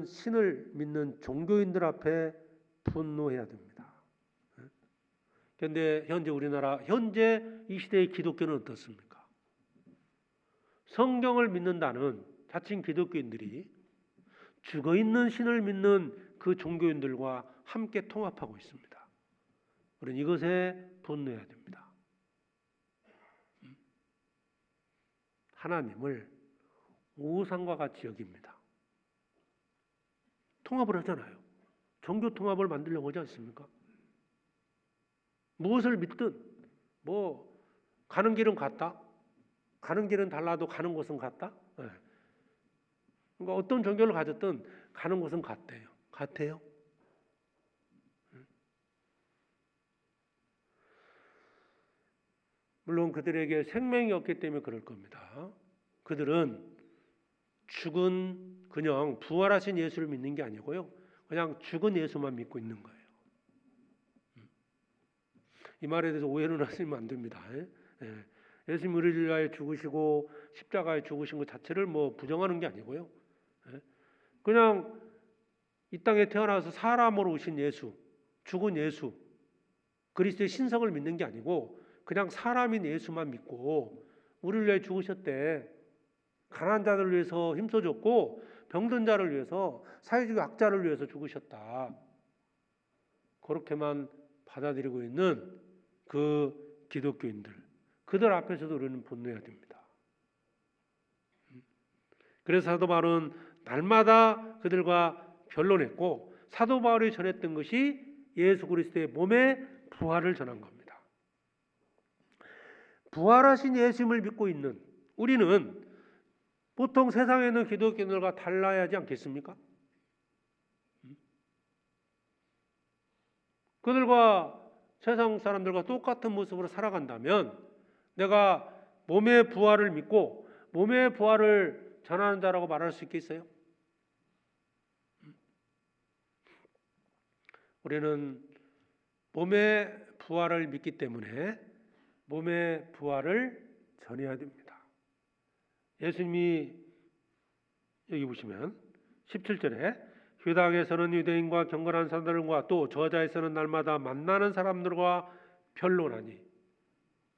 신을 믿는 종교인들 앞에 분노해야 됩니다. 그런데 현재 이 시대의 기독교는 어떻습니까? 성경을 믿는다는 자칭 기독교인들이 죽어있는 신을 믿는 그 종교인들과 함께 통합하고 있습니다. 우리는 이것에 분노해야 됩니다. 하나님을 우상과 같이 여깁니다. 통합을 하잖아요. 종교 통합을 만들려고 하지 않습니까? 무엇을 믿든 가는 길은 같다. 가는 길은 달라도 가는 곳은 같다. 네. 그러니까 어떤 종교를 가졌든 가는 곳은 같아요. 물론 그들에게 생명이 없기 때문에 그럴 겁니다. 그들은 그냥 부활하신 예수를 믿는 게 아니고요. 그냥 죽은 예수만 믿고 있는 거예요. 이 말에 대해서 오해는 하시면 안 됩니다. 예수님 우리를 위하여 죽으시고 십자가에 죽으신 것 자체를 부정하는 게 아니고요. 그냥 이 땅에 태어나서 사람으로 오신 예수, 죽은 예수, 그리스도의 신성을 믿는 게 아니고 그냥 사람인 예수만 믿고 우리를 위해 죽으셨대. 가난한 자들을 위해서 힘써줬고 병든 자를 위해서, 사회주의 악자를 위해서 죽으셨다. 그렇게만 받아들이고 있는 그 기독교인들, 그들 앞에서도 우리는 분노해야 됩니다. 그래서 사도 바울은 날마다 그들과 변론했고, 사도 바울이 전했던 것이 예수 그리스도의 몸의 부활을 전한 겁니다. 부활하신 예수님을 믿고 있는 우리는 보통 세상에 있는 기독교인들과 달라야 하지 않겠습니까? 그들과 세상 사람들과 똑같은 모습으로 살아간다면 내가 몸의 부활을 믿고 몸의 부활을 전하는 자라고 말할 수 있겠어요? 우리는 몸의 부활을 믿기 때문에 몸의 부활을 전해야 됩니다. 예수님이 여기 보시면 17절에 회당에서는 유대인과 경건한 사람들과 또 저자에서는 날마다 만나는 사람들과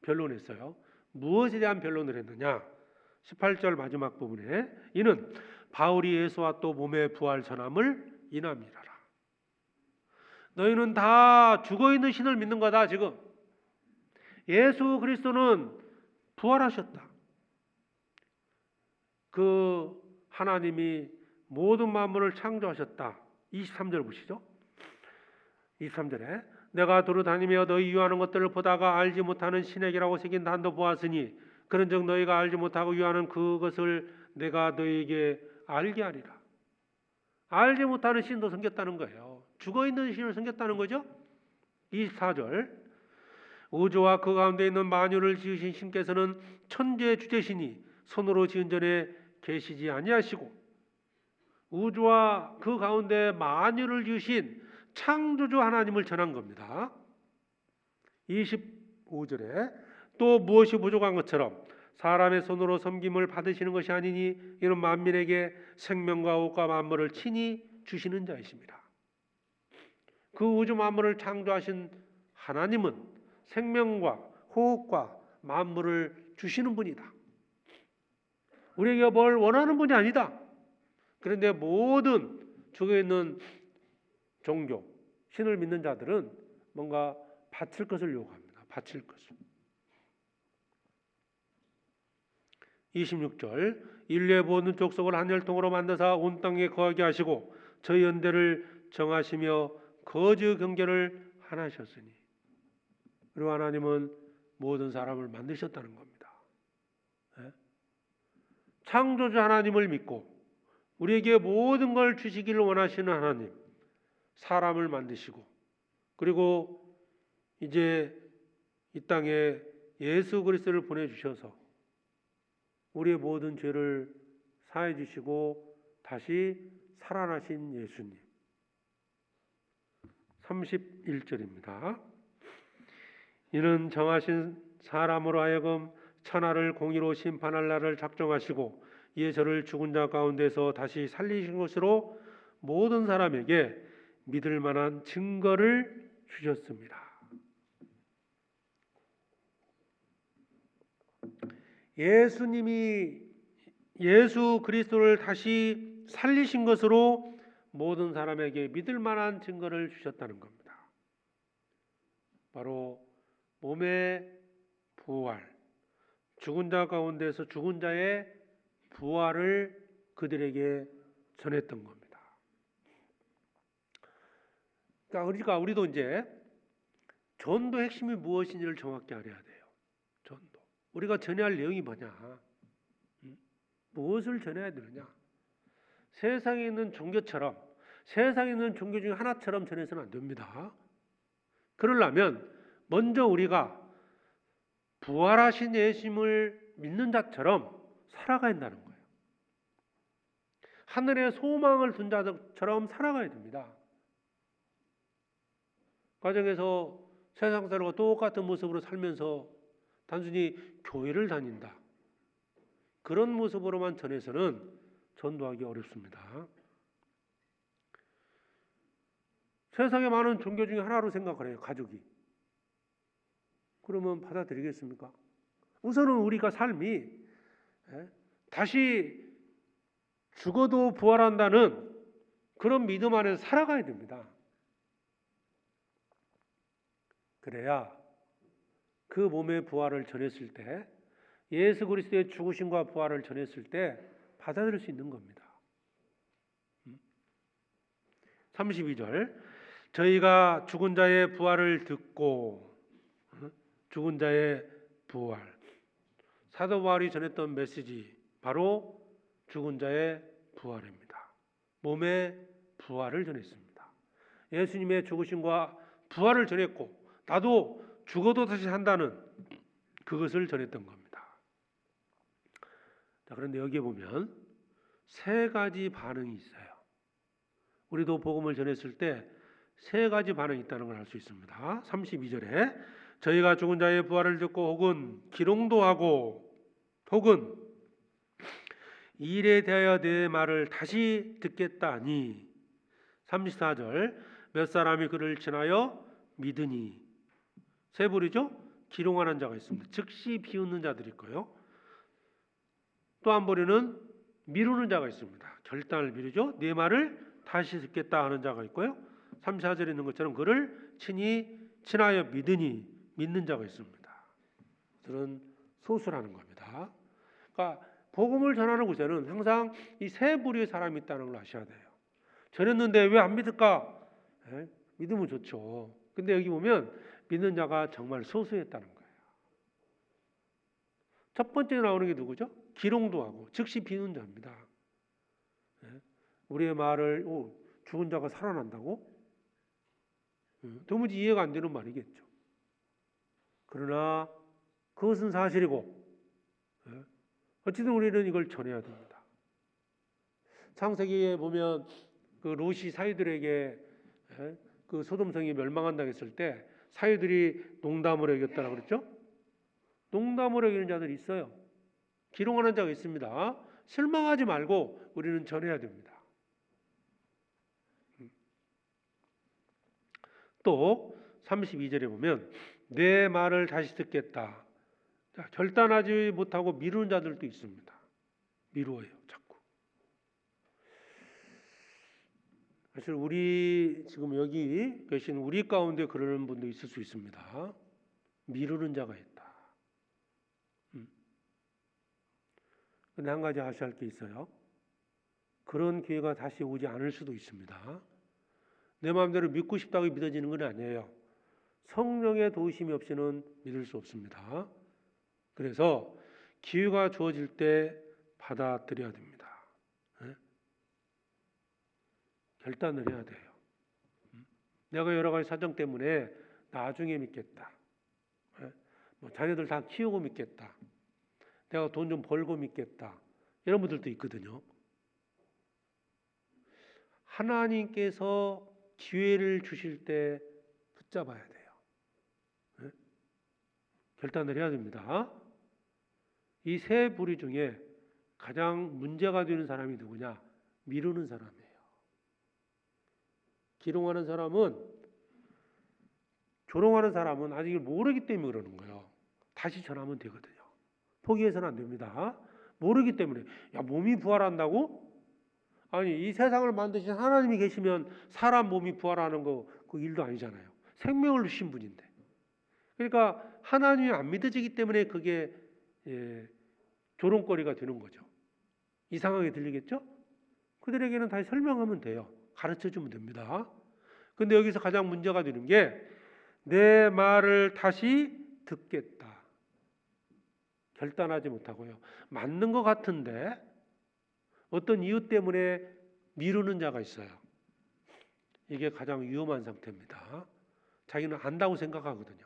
변론했어요. 무엇에 대한 변론을 했느냐? 18절 마지막 부분에 이는 바울이 예수와 또 몸의 부활 전함을 인함이라라. 너희는 다 죽어있는 신을 믿는 거다. 지금 예수 그리스도는 부활하셨다. 그 하나님이 모든 만물을 창조하셨다. 23절 보시죠. 23절에 내가 두루 다니며 너희 유하는 것들을 보다가 알지 못하는 신에게라고 새긴 단도 보았으니 그런즉 너희가 알지 못하고 유하는 그것을 내가 너희에게 알게 하리라. 알지 못하는 신도 생겼다는 거예요. 죽어있는 신을 생겼다는 거죠. 24절 우주와 그 가운데 있는 만유를 지으신 신께서는 천지의 주제시니 손으로 지은 전에 계시지 아니하시고 우주와 그 가운데 만유를 지으신 창조주 하나님을 전한 겁니다. 25절에 또 무엇이 부족한 것처럼 사람의 손으로 섬김을 받으시는 것이 아니니 이는 만민에게 생명과 옷과 만물을 친히 주시는 자이십니다. 그 우주 만물을 창조하신 하나님은 생명과 호흡과 만물을 주시는 분이다. 우리에게 뭘 원하는 분이 아니다. 그런데 모든 죽어있는 종교, 신을 믿는 자들은 뭔가 바칠 것을 요구합니다. 바칠 것을. 26절 인류의 모든 족속을 한 혈통으로 만드사 온 땅에 거하게 하시고 저희 연대를 정하시며 거저 경계를 하나셨으니 그리고 하나님은 모든 사람을 만드셨다는 겁니다. 창조주 하나님을 믿고 우리에게 모든 걸 주시기를 원하시는 하나님, 사람을 만드시고, 그리고 이제 이 땅에 예수 그리스도를 보내주셔서 우리의 모든 죄를 사해 주시고 다시 살아나신 예수님. 31절입니다. 이는 정하신 사람으로 하여금 천하를 공의로 심판할 날을 작정하시고 이에 저를 죽은 자 가운데서 다시 살리신 것으로 모든 사람에게 믿을 만한 증거를 주셨습니다. 예수님이 예수 그리스도를 다시 살리신 것으로 모든 사람에게 믿을 만한 증거를 주셨다는 겁니다. 바로 몸의 부활, 죽은 자 가운데서 죽은 자의 부활을 그들에게 전했던 겁니다. 그러니까 우리도 이제 전도 핵심이 무엇인지를 정확히 알아야 돼요. 전도. 우리가 전해야 할 내용이 뭐냐? 무엇을 전해야 되느냐? 세상에 있는 종교처럼, 세상에 있는 종교 중에 하나처럼 전해서는 안 됩니다. 그러려면 먼저 우리가 부활하신 예수님을 믿는 자처럼 살아가야 한다는 거예요. 하늘에 소망을 둔 자처럼 살아가야 됩니다. 가정에서 세상 사람과 똑같은 모습으로 살면서 단순히 교회를 다닌다, 그런 모습으로만 전해서는 전도하기 어렵습니다. 세상에 많은 종교 중에 하나로 생각을 해요, 가족이. 그러면 받아들이겠습니까? 우선은 우리가 삶이 다시 죽어도 부활한다는 그런 믿음 안에서 살아가야 됩니다. 그래야 그 몸의 부활을 전했을 때, 예수 그리스도의 죽으심과 부활을 전했을 때 받아들일 수 있는 겁니다. 32절, 저희가 죽은 자의 부활을 듣고, 죽은 자의 부활, 사도 바울이 전했던 메시지 바로 죽은 자의 부활입니다. 몸의 부활을 전했습니다. 예수님의 죽으심과 부활을 전했고, 나도 죽어도 다시 산다는 그것을 전했던 겁니다. 자, 그런데 여기에 보면 세 가지 반응이 있어요. 우리도 복음을 전했을 때 세 가지 반응이 있다는 걸 알 수 있습니다. 32절에 저희가 죽은 자의 부활을 듣고 혹은 기롱도하고 혹은 일에 대하여 내 말을 다시 듣겠다 하니, 34절 몇 사람이 그를 친하여 믿으니, 세 부류죠. 기롱하는 자가 있습니다. 즉시 비웃는 자들이 있고요. 또 한 부류는 미루는 자가 있습니다. 결단을 미루죠. 내 말을 다시 듣겠다 하는 자가 있고요. 34절에 있는 것처럼 그를 친하여 믿으니, 믿는 자가 있습니다. 그런 소수라는 겁니다. 그러니까 복음을 전하는 곳에는 항상 이 세 부류의 사람이 있다는 걸 아셔야 돼요. 전했는데 왜 안 믿을까? 믿으면 좋죠. 근데 여기 보면 믿는 자가 정말 소수였다는 거예요. 첫 번째 나오는 게 누구죠? 기롱도하고 즉시 비웃는 자입니다. 우리의 말을 죽은 자가 살아난다고? 도무지 이해가 안 되는 말이겠죠. 그러나 그것은 사실이고, 어쨌든 우리는 이걸 전해야 됩니다. 창세기에 보면 그 롯이 사위들에게 그 소돔성이 멸망한다고 했을 때 사위들이 농담으로 여겼다라고 그랬죠? 농담으로 여기는 자들이 있어요. 기롱하는 자가 있습니다. 실망하지 말고 우리는 전해야 됩니다. 또 32절에 보면 내 말을 다시 듣겠다. 자, 결단하지 못하고 미루는 자들도 있습니다. 미루어요, 자꾸. 사실 우리 지금 여기 계신 우리 가운데 그러는 분도 있을 수 있습니다. 미루는 자가 있다. 근데 한 가지 아셔야 할 게 있어요. 그런 기회가 다시 오지 않을 수도 있습니다. 내 마음대로 믿고 싶다고 믿어지는 건 아니에요. 성령의 도우심이 없이는 믿을 수 없습니다. 그래서 기회가 주어질 때 받아들여야 됩니다. 결단을 해야 돼요. 내가 여러 가지 사정 때문에 나중에 믿겠다. 뭐 자녀들 다 키우고 믿겠다. 내가 돈 좀 벌고 믿겠다. 이런 분들도 있거든요. 하나님께서 기회를 주실 때 붙잡아야 돼요. 결단을 해야 됩니다. 이 세 부류 중에 가장 문제가 되는 사람이 누구냐? 미루는 사람이에요. 기롱하는 사람은, 조롱하는 사람은 아직 모르기 때문에 그러는 거예요. 다시 전하면 되거든요. 포기해서는 안 됩니다. 모르기 때문에. 야, 몸이 부활한다고? 아니, 이 세상을 만드신 하나님이 계시면 사람 몸이 부활하는 거 그 일도 아니잖아요. 생명을 주신 분인데. 그러니까 하나님이 안 믿어지기 때문에 그게 조롱거리가 되는 거죠. 이상하게 들리겠죠? 그들에게는 다시 설명하면 돼요. 가르쳐주면 됩니다. 근데 여기서 가장 문제가 되는 게 내 말을 다시 듣겠다. 결단하지 못하고요. 맞는 것 같은데 어떤 이유 때문에 미루는 자가 있어요. 이게 가장 위험한 상태입니다. 자기는 안다고 생각하거든요.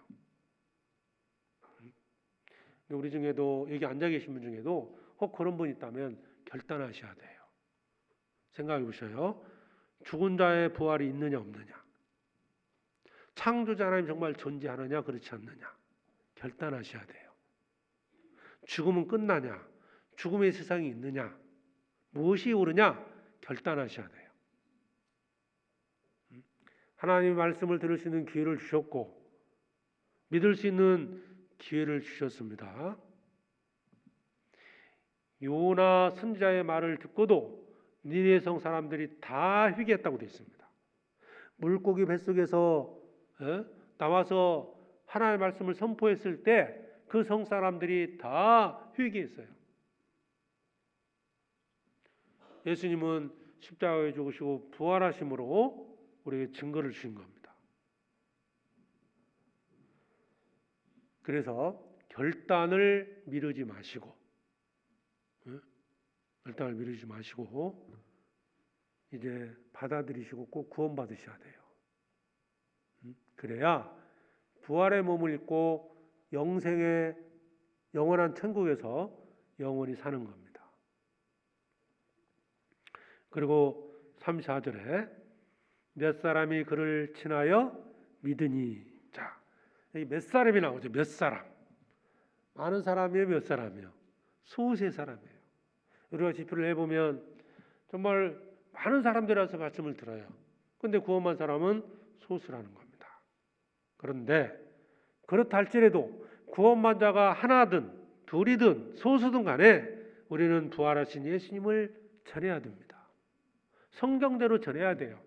우리 중에도 여기 앉아 계신 분 중에도 혹 그런 분 있다면 결단하셔야 돼요. 생각해 보셔요. 죽은 자의 부활이 있느냐 없느냐. 창조자 하나님 정말 존재하느냐 그렇지 않느냐. 결단하셔야 돼요. 죽음은 끝나냐. 죽음의 세상이 있느냐. 무엇이 옳으냐 결단하셔야 돼요. 하나님의 말씀을 들을 수 있는 기회를 주셨고 믿을 수 있는 기회를 주셨습니다. 요나 선지자의 말을 듣고도 니느웨 성 사람들이 다 회개했다고 되어 있습니다. 물고기 뱃속에서 나와서 하나님의 말씀을 선포했을 때 그 성 사람들이 다 회개했어요. 예수님은 십자가에 죽으시고 부활하심으로 우리에게 증거를 주신 겁니다. 그래서 결단을 미루지 마시고 이제 받아들이시고 꼭 구원받으셔야 돼요. 그래야 부활의 몸을 입고 영생의 영원한 천국에서 영원히 사는 겁니다. 그리고 34절에 몇 사람이 그를 친하여 믿으니. 자, 여기 몇 사람이 나오죠. 몇 사람. 많은 사람이에요, 몇 사람이에요? 수세 사람이에요. 우리가 지표를 해보면 정말 많은 사람들이라서 말씀을 들어요. 그런데 구원받은 사람은 소수라는 겁니다. 그런데 그렇다 할지라도 구원받은 자가 하나든 둘이든 소수든 간에 우리는 부활하신 예수님을 전해야 됩니다. 성경대로 전해야 돼요.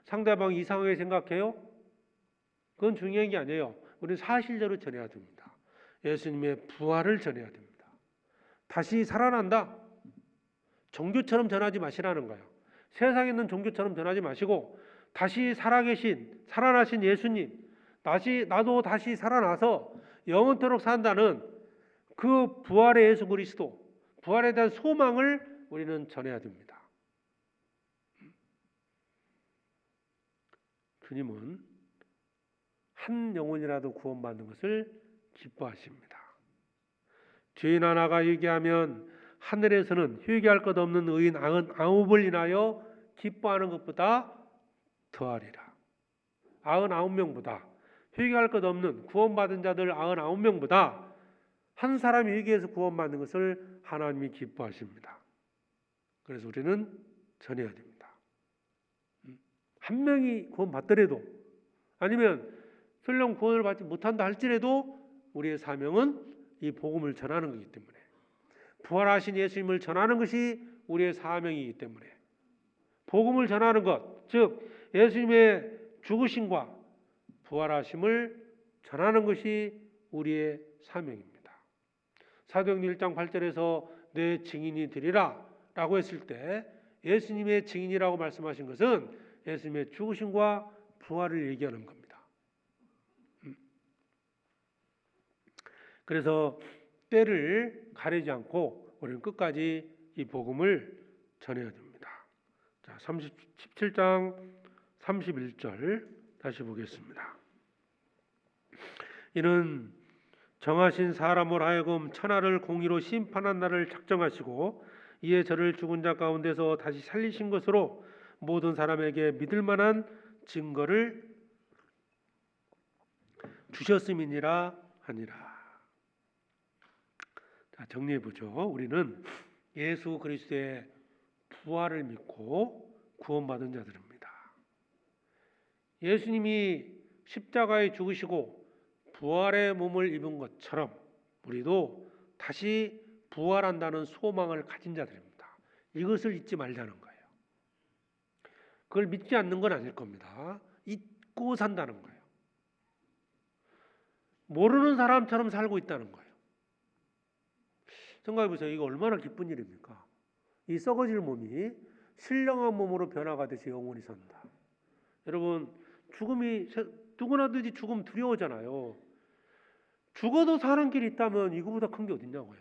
상대방이 이상하게 생각해요? 그건 중요한 게 아니에요. 우리는 사실대로 전해야 됩니다. 예수님의 부활을 전해야 됩니다. 다시 살아난다. 종교처럼 전하지 마시라는 거예요. 세상에 있는 종교처럼 전하지 마시고 다시 살아나신 예수님, 나도 다시 살아나서 영원토록 산다는 그 부활의 예수 그리스도, 부활에 대한 소망을 우리는 전해야 됩니다. 주님은 한 영혼이라도 구원받는 것을 기뻐하십니다. 죄인 하나가 회개하면 하늘에서는 회개할 것 없는 의인 99을 인하여 기뻐하는 것보다 더하리라. 99명보다 회개할 것 없는 구원받은 자들 99명보다 한 사람이 회개해서 구원받는 것을 하나님이 기뻐하십니다. 그래서 우리는 전해야 됩니다. 한 명이 구원받더라도 아니면 설령 구원을 받지 못한다 할지라도 우리의 사명은 이 복음을 전하는 것이기 때문에, 부활하신 예수님을 전하는 것이 우리의 사명이기 때문에 복음을 전하는 것, 즉 예수님의 죽으심과 부활하심을 전하는 것이 우리의 사명입니다. 사도행전 1장 8절에서 내 증인이 되리라 라고 했을 때 예수님의 증인이라고 말씀하신 것은 예수님의 죽으심과 부활을 얘기하는 겁니다. 그래서 때를 가리지 않고 우리는 끝까지 이 복음을 전해야 됩니다. 자, 17장 31절 다시 보겠습니다. 이는 정하신 사람을 하여금 천하를 공의로 심판한 날을 작정하시고 이에 저를 죽은 자 가운데서 다시 살리신 것으로 모든 사람에게 믿을 만한 증거를 주셨음이니라 하니라. 자, 정리해 보죠. 우리는 예수 그리스도의 부활을 믿고 구원받은 자들입니다. 예수님이 십자가에 죽으시고 부활의 몸을 입은 것처럼 우리도 다시 부활한다는 소망을 가진 자들입니다. 이것을 잊지 말자는 거예요. 그걸 믿지 않는 건 아닐 겁니다. 잊고 산다는 거예요. 모르는 사람처럼 살고 있다는 거예요. 생각해 보세요. 이거 얼마나 기쁜 일입니까? 이 썩어질 몸이 신령한 몸으로 변화가듯이 영원히 산다. 여러분, 죽음이 누구나든지 죽음 두려워잖아요. 죽어도 사는 길이 있다면 이거보다 큰 게 어딨냐고요.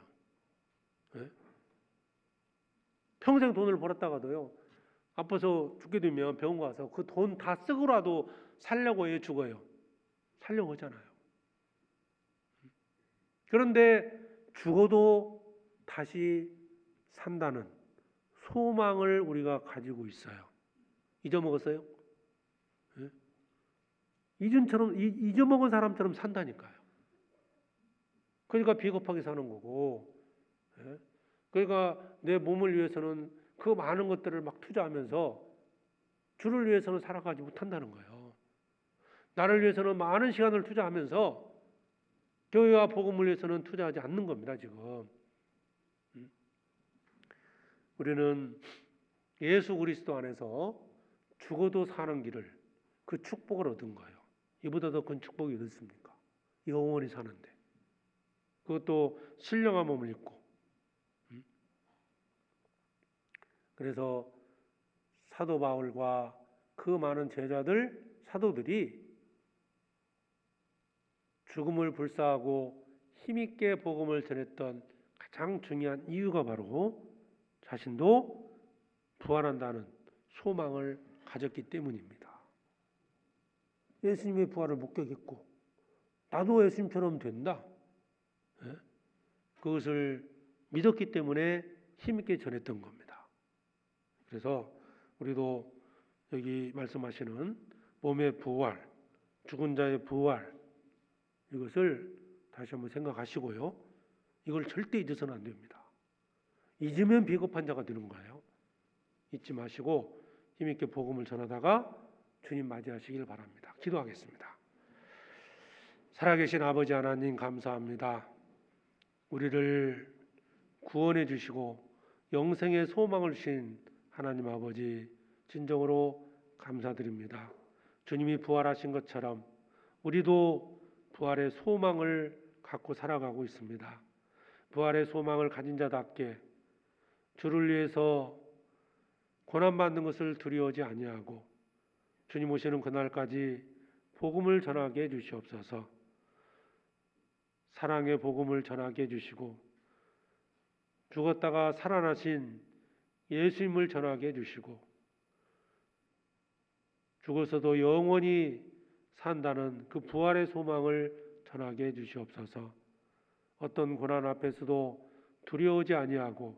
네? 평생 돈을 벌었다가도요, 아파서 죽게 되면 병원 가서 그 돈 다 쓰고라도 살려고 해 죽어요. 살려고 하잖아요. 그런데 죽어도 다시 산다는 소망을 우리가 가지고 있어요. 잊어먹었어요? 네? 잊어먹은 사람처럼 산다니까요. 그러니까 비겁하게 사는 거고, 예? 그러니까 내 몸을 위해서는 그 많은 것들을 막 투자하면서 주를 위해서는 살아가지 못한다는 거예요. 나를 위해서는 많은 시간을 투자하면서 교회와 복음을 위해서는 투자하지 않는 겁니다. 지금 우리는 예수 그리스도 안에서 죽어도 사는 길을, 그 축복을 얻은 거예요. 이보다 더 큰 축복이 어디 있습니까? 영원히 사는데, 그것도 신령한 몸을 입고. 그래서 사도 바울과 그 많은 사도들이 죽음을 불사하고 힘있게 복음을 전했던 가장 중요한 이유가 바로 자신도 부활한다는 소망을 가졌기 때문입니다. 예수님의 부활을 목격했고 나도 예수님처럼 된다. 그것을 믿었기 때문에 힘있게 전했던 겁니다. 그래서 우리도 여기 말씀하시는 몸의 부활, 죽은 자의 부활, 이것을 다시 한번 생각하시고요. 이걸 절대 잊어서는 안 됩니다. 잊으면 비겁한 자가 되는 거예요. 잊지 마시고 힘있게 복음을 전하다가 주님 맞이하시길 바랍니다. 기도하겠습니다. 살아계신 아버지 하나님 감사합니다. 우리를 구원해 주시고 영생의 소망을 주신 하나님 아버지 진정으로 감사드립니다. 주님이 부활하신 것처럼 우리도 부활의 소망을 갖고 살아가고 있습니다. 부활의 소망을 가진 자답게 주를 위해서 고난받는 것을 두려워하지 아니하고 주님 오시는 그날까지 복음을 전하게 해 주시옵소서. 사랑의 복음을 전하게 해주시고 죽었다가 살아나신 예수님을 전하게 해주시고 죽어서도 영원히 산다는 그 부활의 소망을 전하게 해주시옵소서. 어떤 고난 앞에서도 두려워하지 아니하고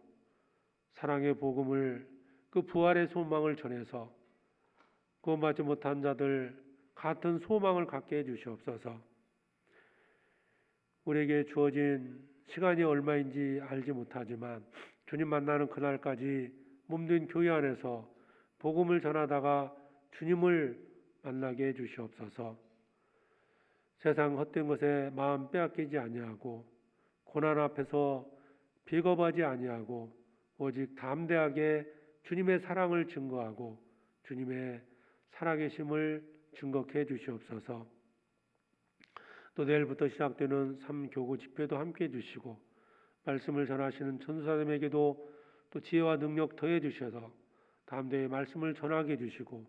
사랑의 복음을, 그 부활의 소망을 전해서 구원받지 못한 자들 같은 소망을 갖게 해주시옵소서. 우리에게 주어진 시간이 얼마인지 알지 못하지만 주님 만나는 그날까지 몸된 교회 안에서 복음을 전하다가 주님을 만나게 해주시옵소서. 세상 헛된 것에 마음 빼앗기지 아니하고 고난 앞에서 비겁하지 아니하고 오직 담대하게 주님의 사랑을 증거하고 주님의 살아계심을 증거케 해주시옵소서. 또 내일부터 시작되는 3교구 집회도 함께해 주시고 말씀을 전하시는 전도사님에게도 또 지혜와 능력 더해 주셔서 담대히 말씀을 전하게 해주시고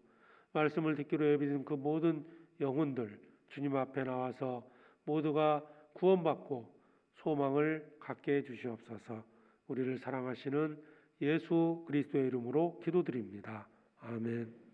말씀을 듣기로 예비된 그 모든 영혼들 주님 앞에 나와서 모두가 구원받고 소망을 갖게 해주시옵소서. 우리를 사랑하시는 예수 그리스도의 이름으로 기도드립니다. 아멘.